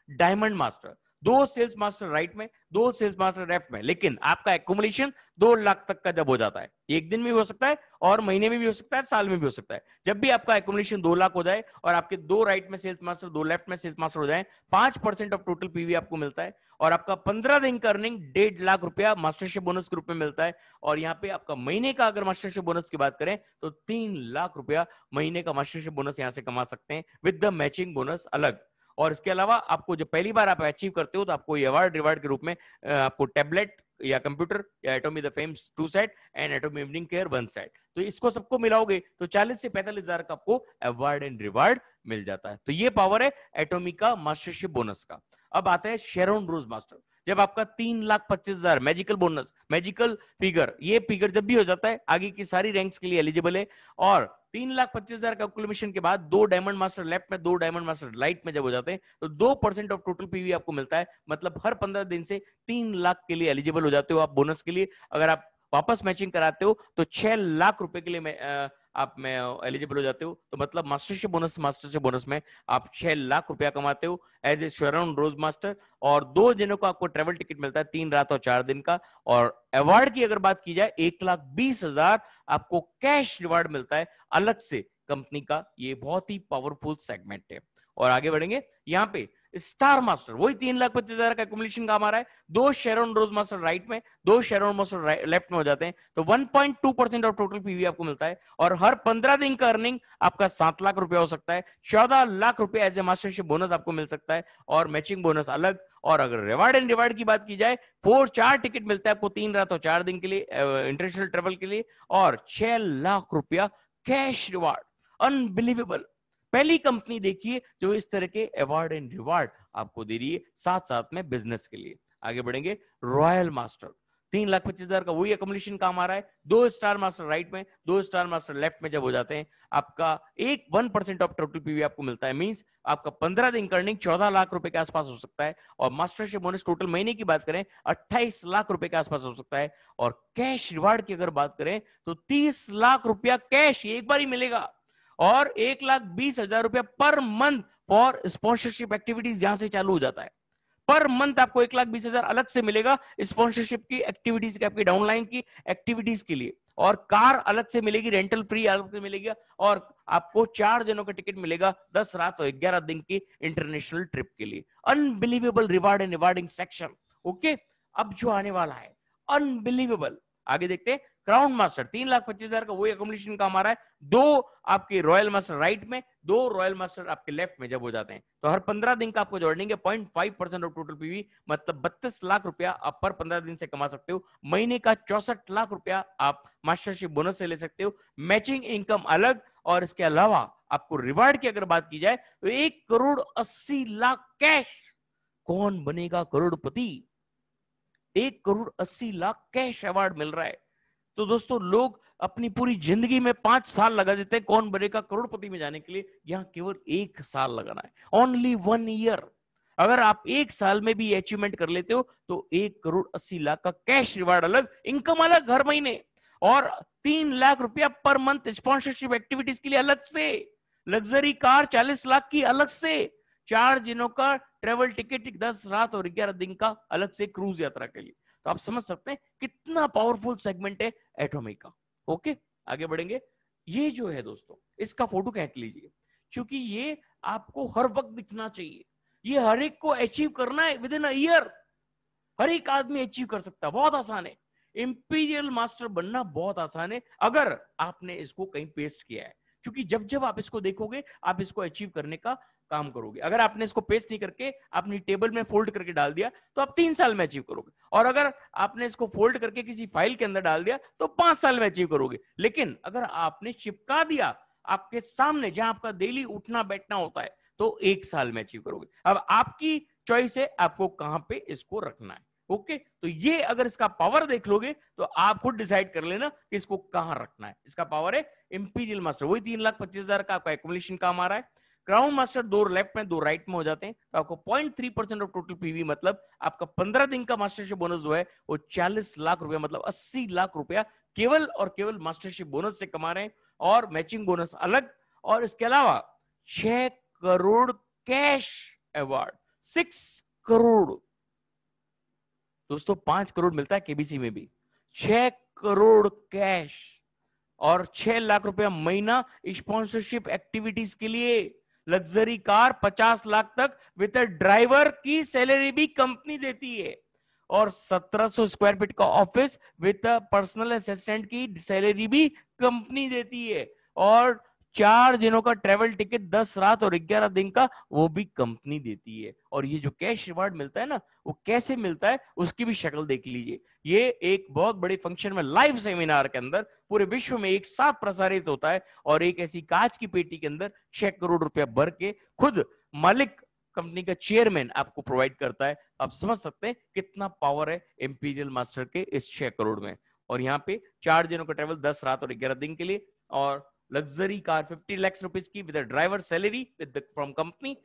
Diamond master, 2 sales master right में, 2 सेल्स मास्टर लेफ्ट में, लेकिन आपका एकुमुलेशन 2 लाख तक का जब हो जाता है, एक दिन में भी हो सकता है और महीने में भी हो सकता है, साल में भी हो सकता है। जब भी आपका एकुमुलेशन 2 लाख हो जाए और आपके 2 राइट में सेल्स मास्टर 2 लेफ्ट में सेल्स मास्टर हो जाए, 5% ऑफ टोटल पीवी आपको मिलता है और आपका 15 दिन का अर्निंग 1.5 लाख रुपया मास्टरशिप बोनस के रूप में मिलता है। और यहाँ पे आपका महीने का अगर मास्टरशिप बोनस की बात करें तो 3 लाख रुपया महीने का मास्टरशिप बोनस यहाँ से कमा सकते हैं विद द मैचिंग बोनस अलग। और इसके अलावा आपको जब पहली बार आप अचीव करते हो तो आपको ये अवार्ड रिवार्ड के रूप में आपको टैबलेट या कंप्यूटर या एटॉमी the fame 2 set and एटॉमी evening care 1 set, तो इसको सबको मिलाओगे तो 40 से 45,000 का आपको अवार्ड एंड रिवार्ड मिल जाता है। तो ये पावर है एटॉमी का मास्टरशिप बोनस का। अब आता है शेरोन रोज मास्टर, जब आपका 3,25,000 मैजिकल बोनस, मैजिकल फिगर, ये फिगर जब भी हो जाता है आगे की सारी रैंक्स के लिए एलिजिबल है। और 3,25,000 कैलकुलेशन के बाद 2 डायमंड मास्टर लेफ्ट में, 2 डायमंड मास्टर राइट में जब हो जाते हैं तो 2% ऑफ टोटल पीवी आपको मिलता है। मतलब हर 15 दिन से 3 लाख के लिए एलिजिबल हो जाते हो आप बोनस के लिए। अगर आप वापस मैचिंग कराते हो तो 6 लाख रुपए के लिए आप में एलिजिबल हो जाते हो। तो मतलब मास्टरशिप बोनस में आप 6 लाख रुपया कमाते हो as a Sharon rose master. और 2 दिनों का आपको ट्रेवल टिकट मिलता है, 3 रात और 4 दिन का। और अवार्ड की अगर बात की जाए 1,20,000 आपको कैश रिवार्ड मिलता है अलग से कंपनी का। ये बहुत ही पावरफुल सेगमेंट है। और आगे बढ़ेंगे, यहाँ पे स्टार मास्टर वही 3,25,000 का एक्यूमुलेशन काम आ रहा है, 2 शेरोन रोज मास्टर राइट में, 2 शेरोन मास्टर लेफ्ट में हो जाते हैं, तो 1.2% ऑफ टोटल पीवी आपको मिलता है। और हर 15 दिन का अर्निंग आपका 7 लाख रुपया हो सकता है, 14 लाख रुपए एज ए मास्टरशिप बोनस आपको मिल सकता है, और मैचिंग बोनस अलग। और अगर रिवार्ड एंड रिवार्ड की बात की जाए, 4 टिकट मिलता है आपको 3 रात और 4 दिन के लिए इंटरनेशनल ट्रेवल के लिए, और 6 लाख रुपया कैश रिवार्ड। अनबिलीवेबल, पहली कंपनी देखिए जो इस तरह के अवार्ड एंड रिवार्ड आपको दे रही है, साथ साथ में बिजनेस के लिए। आगे बढ़ेंगे, रॉयल मास्टर 3,25,000 का वही एक्यूमुलेशन काम आ रहा है, 2 स्टार मास्टर राइट में, 2 स्टार मास्टर लेफ्ट में जब हो जाते हैं, आपका 1% ऑफ टोटल पीवी आपको मिलता है। मींस आपका 15 दिन अर्निंग 14 लाख रुपए के आसपास हो सकता है, और मास्टरशिप बोनस टोटल महीने की बात करें 28 लाख रुपए के आसपास हो सकता है। और कैश रिवार्ड की अगर बात करें तो 30 लाख रुपया कैश एक बार ही मिलेगा, और 1,20,000 रुपया per month for sponsorship activities जहां से चालू हो जाता है। पर मंथ आपको 1,20,000 अलग से मिलेगा स्पॉन्सरशिप की एक्टिविटीज की, आपकी डाउनलाइन की एक्टिविटीज के लिए। और कार अलग से मिलेगी, रेंटल फ्री अलग से मिलेगा, और आपको 4 जनों का टिकट मिलेगा 10 रात और 11 दिन की इंटरनेशनल ट्रिप के लिए। Unbelievable reward and rewarding section. Okay, अब जो आने वाला है अनबिलीवेबल, आगे देखते हैं। क्राउन मास्टर 3,25,000 का वही एक्यूमुलेशन काम आ रहा है, 2 आपके रॉयल मास्टर राइट में, 2 रॉयल मास्टर आपके लेफ्ट में जब हो जाते हैं, तो हर 15 दिन का आपको जो अर्निंग है 0.5% ऑफ टोटल पीवी, मतलब 32 लाख रुपया आप पर 15 दिन से कमा सकते हो। महीने का 64 लाख रुपया आप मास्टरशिप बोनस से ले सकते हो, मैचिंग इनकम अलग। और इसके अलावा आपको रिवार्ड की अगर बात की जाए तो 1,80,00,000 कैश। कौन बनेगा करोड़पति? 1,80,00,000 कैश अवार्ड मिल रहा है। तो दोस्तों, लोग अपनी पूरी जिंदगी में 5 साल लगा देते हैं कौन बनेगा करोड़पति में जाने के लिए, यहां केवल 1 साल लगाना है, ओनली 1 ईयर। अगर आप 1 साल में भी अचीवमेंट कर लेते हो तो 1,80,00,000 का कैश रिवार्ड अलग, इनकम अलग हर महीने, और 3 लाख रुपया पर मंथ स्पॉन्सरशिप एक्टिविटीज के लिए अलग से, लग्जरी कार 40 लाख की अलग से, 4 दिनों का ट्रेवल टिकट 10 रात और 11 दिन का अलग से क्रूज यात्रा के लिए। तो आप समझ सकते हैं कितना पावरफुल सेगमेंट है एटॉमी का। ओके, आगे बढ़ेंगे। ये जो है दोस्तों, इसका फोटो खींच लीजिए, क्योंकि ये आपको हर वक्त दिखना चाहिए। ये हर एक को अचीव करना है विद इन अ ईयर, हर एक आदमी अचीव कर सकता है, बहुत आसान है। इंपीरियल मास्टर बनना बहुत आसान है अगर आपने इसको कहीं पेस्ट किया है, क्योंकि जब जब आप इसको देखोगे आप इसको अचीव करने का काम करोगे। अगर आपने इसको पेस्ट नहीं करके अपनी टेबल में फोल्ड करके डाल दिया तो आप 3 साल में अचीव करोगे, और अगर आपने इसको फोल्ड करके किसी फाइल के अंदर डाल दिया तो 5 साल में अचीव करोगे। लेकिन अगर आपने चिपका दिया आपके सामने जहां आपका डेली उठना बैठना होता है तो 1 साल में अचीव करोगे। अब आपकी चॉइस है आपको कहां पे इसको रखना है। ओके, तो ये अगर इसका पावर देख लोगे तो आप खुद डिसाइड कर लेना कि इसको कहां रखना है। इसका पावर है इंपीरियल मास्टर, वही 3,25,000 का आपका एक्यूमुलेशन काम आ रहा है। क्राउन मास्टर 2 लेफ्ट में 2 राइट में हो जाते हैं, तो आपको 0.3% ऑफ टोटल पीवी, मतलब आपका 15 दिन का मास्टरशिप बोनस जो है वो 40 लाख रुपया, मतलब 80 लाख रुपया केवल और केवल मास्टरशिप बोनस से कमा रहे हैं, और मैचिंग बोनस अलग। और इसके अलावा 6 करोड़ कैश अवार्ड, 6 करोड़ दोस्तों, 5 करोड़ मिलता है केबीसी में भी, 6 करोड़ कैश और 6 लाख रुपया महीना स्पॉन्सरशिप एक्टिविटीज के लिए। लग्जरी कार 50 लाख तक विद ड्राइवर की सैलरी भी कंपनी देती है, और 1700 स्क्वायर फीट का ऑफिस विद पर्सनल असिस्टेंट की सैलरी भी कंपनी देती है, और 4 दिनों का ट्रेवल टिकट 10 रात और 11 दिन का वो भी कंपनी देती है। और ये जो कैश रिवार्ड मिलता है ना, वो कैसे मिलता है उसकी भी शक्ल देख लीजिए। ये एक बहुत बड़े फंक्शन में लाइव सेमिनार के अंदर पूरे विश्व में एक साथ प्रसारित होता है, और एक ऐसी कांच की पेटी के अंदर 6 करोड़ रुपया भर के खुद मालिक कंपनी का चेयरमैन आपको प्रोवाइड करता है। आप समझ सकते हैं कितना पावर है इंपीरियल मास्टर के इस 6 करोड़ में। और यहाँ पे 4 दिनों का ट्रेवल 10 रात और 11 दिन के लिए, और लग्जरी कार 50 लाख रुपीज की with driver salary with from company,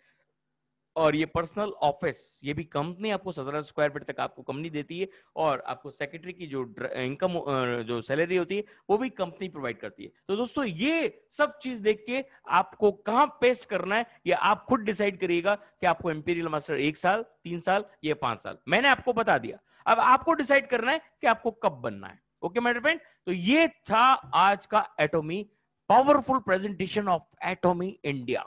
और ये पर्सनल ऑफिस ये भी कंपनी आपको 17 स्क्वायर फीट तक आपको कंपनी देती है, और आपको सेक्रेटरी की जो इनकम जो सैलरी होती है वो भी कंपनी प्रोवाइड करती है। तो दोस्तों, ये सब चीज देख के आपको कहां पेस्ट करना है ये आप खुद डिसाइड करिएगा कि आपको इंपीरियल मास्टर 1 साल, 3 साल, ये 5 साल, मैंने आपको बता दिया। अब आपको डिसाइड करना है कि आपको कब बनना है। ओके माय फ्रेंड, तो ये था आज का एटॉमी पावरफुल प्रेजेंटेशन ऑफ एटॉमी इंडिया।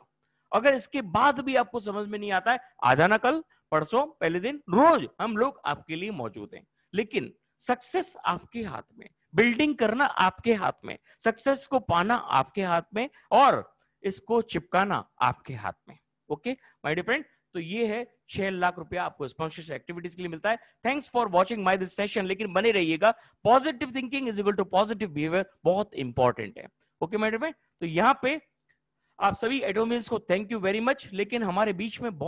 अगर इसके बाद भी आपको समझ में नहीं आता है, आ जाना कल, परसों, पहले दिन, रोज हम लोग आपके लिए मौजूद हैं। लेकिन सक्सेस आपके हाथ में, बिल्डिंग करना आपके हाथ में, सक्सेस को पाना आपके हाथ में, और इसको चिपकाना आपके हाथ में। ओके माय डियर फ्रेंड, तो ये है 6 लाख रुपया आपको स्पॉन्सरशिप एक्टिविटीज के लिए मिलता है। Thanks for watching my this session. लेकिन बने रहिएगा, positive thinking is equal to positive behaviour बहुत इंपॉर्टेंट है। ओके माय डियर फ्रेंड, तो यहाँ पे आप सभी एटोमिस्ट को थैंक यू वेरी मच। लेकिन हमारे बीच में बहुत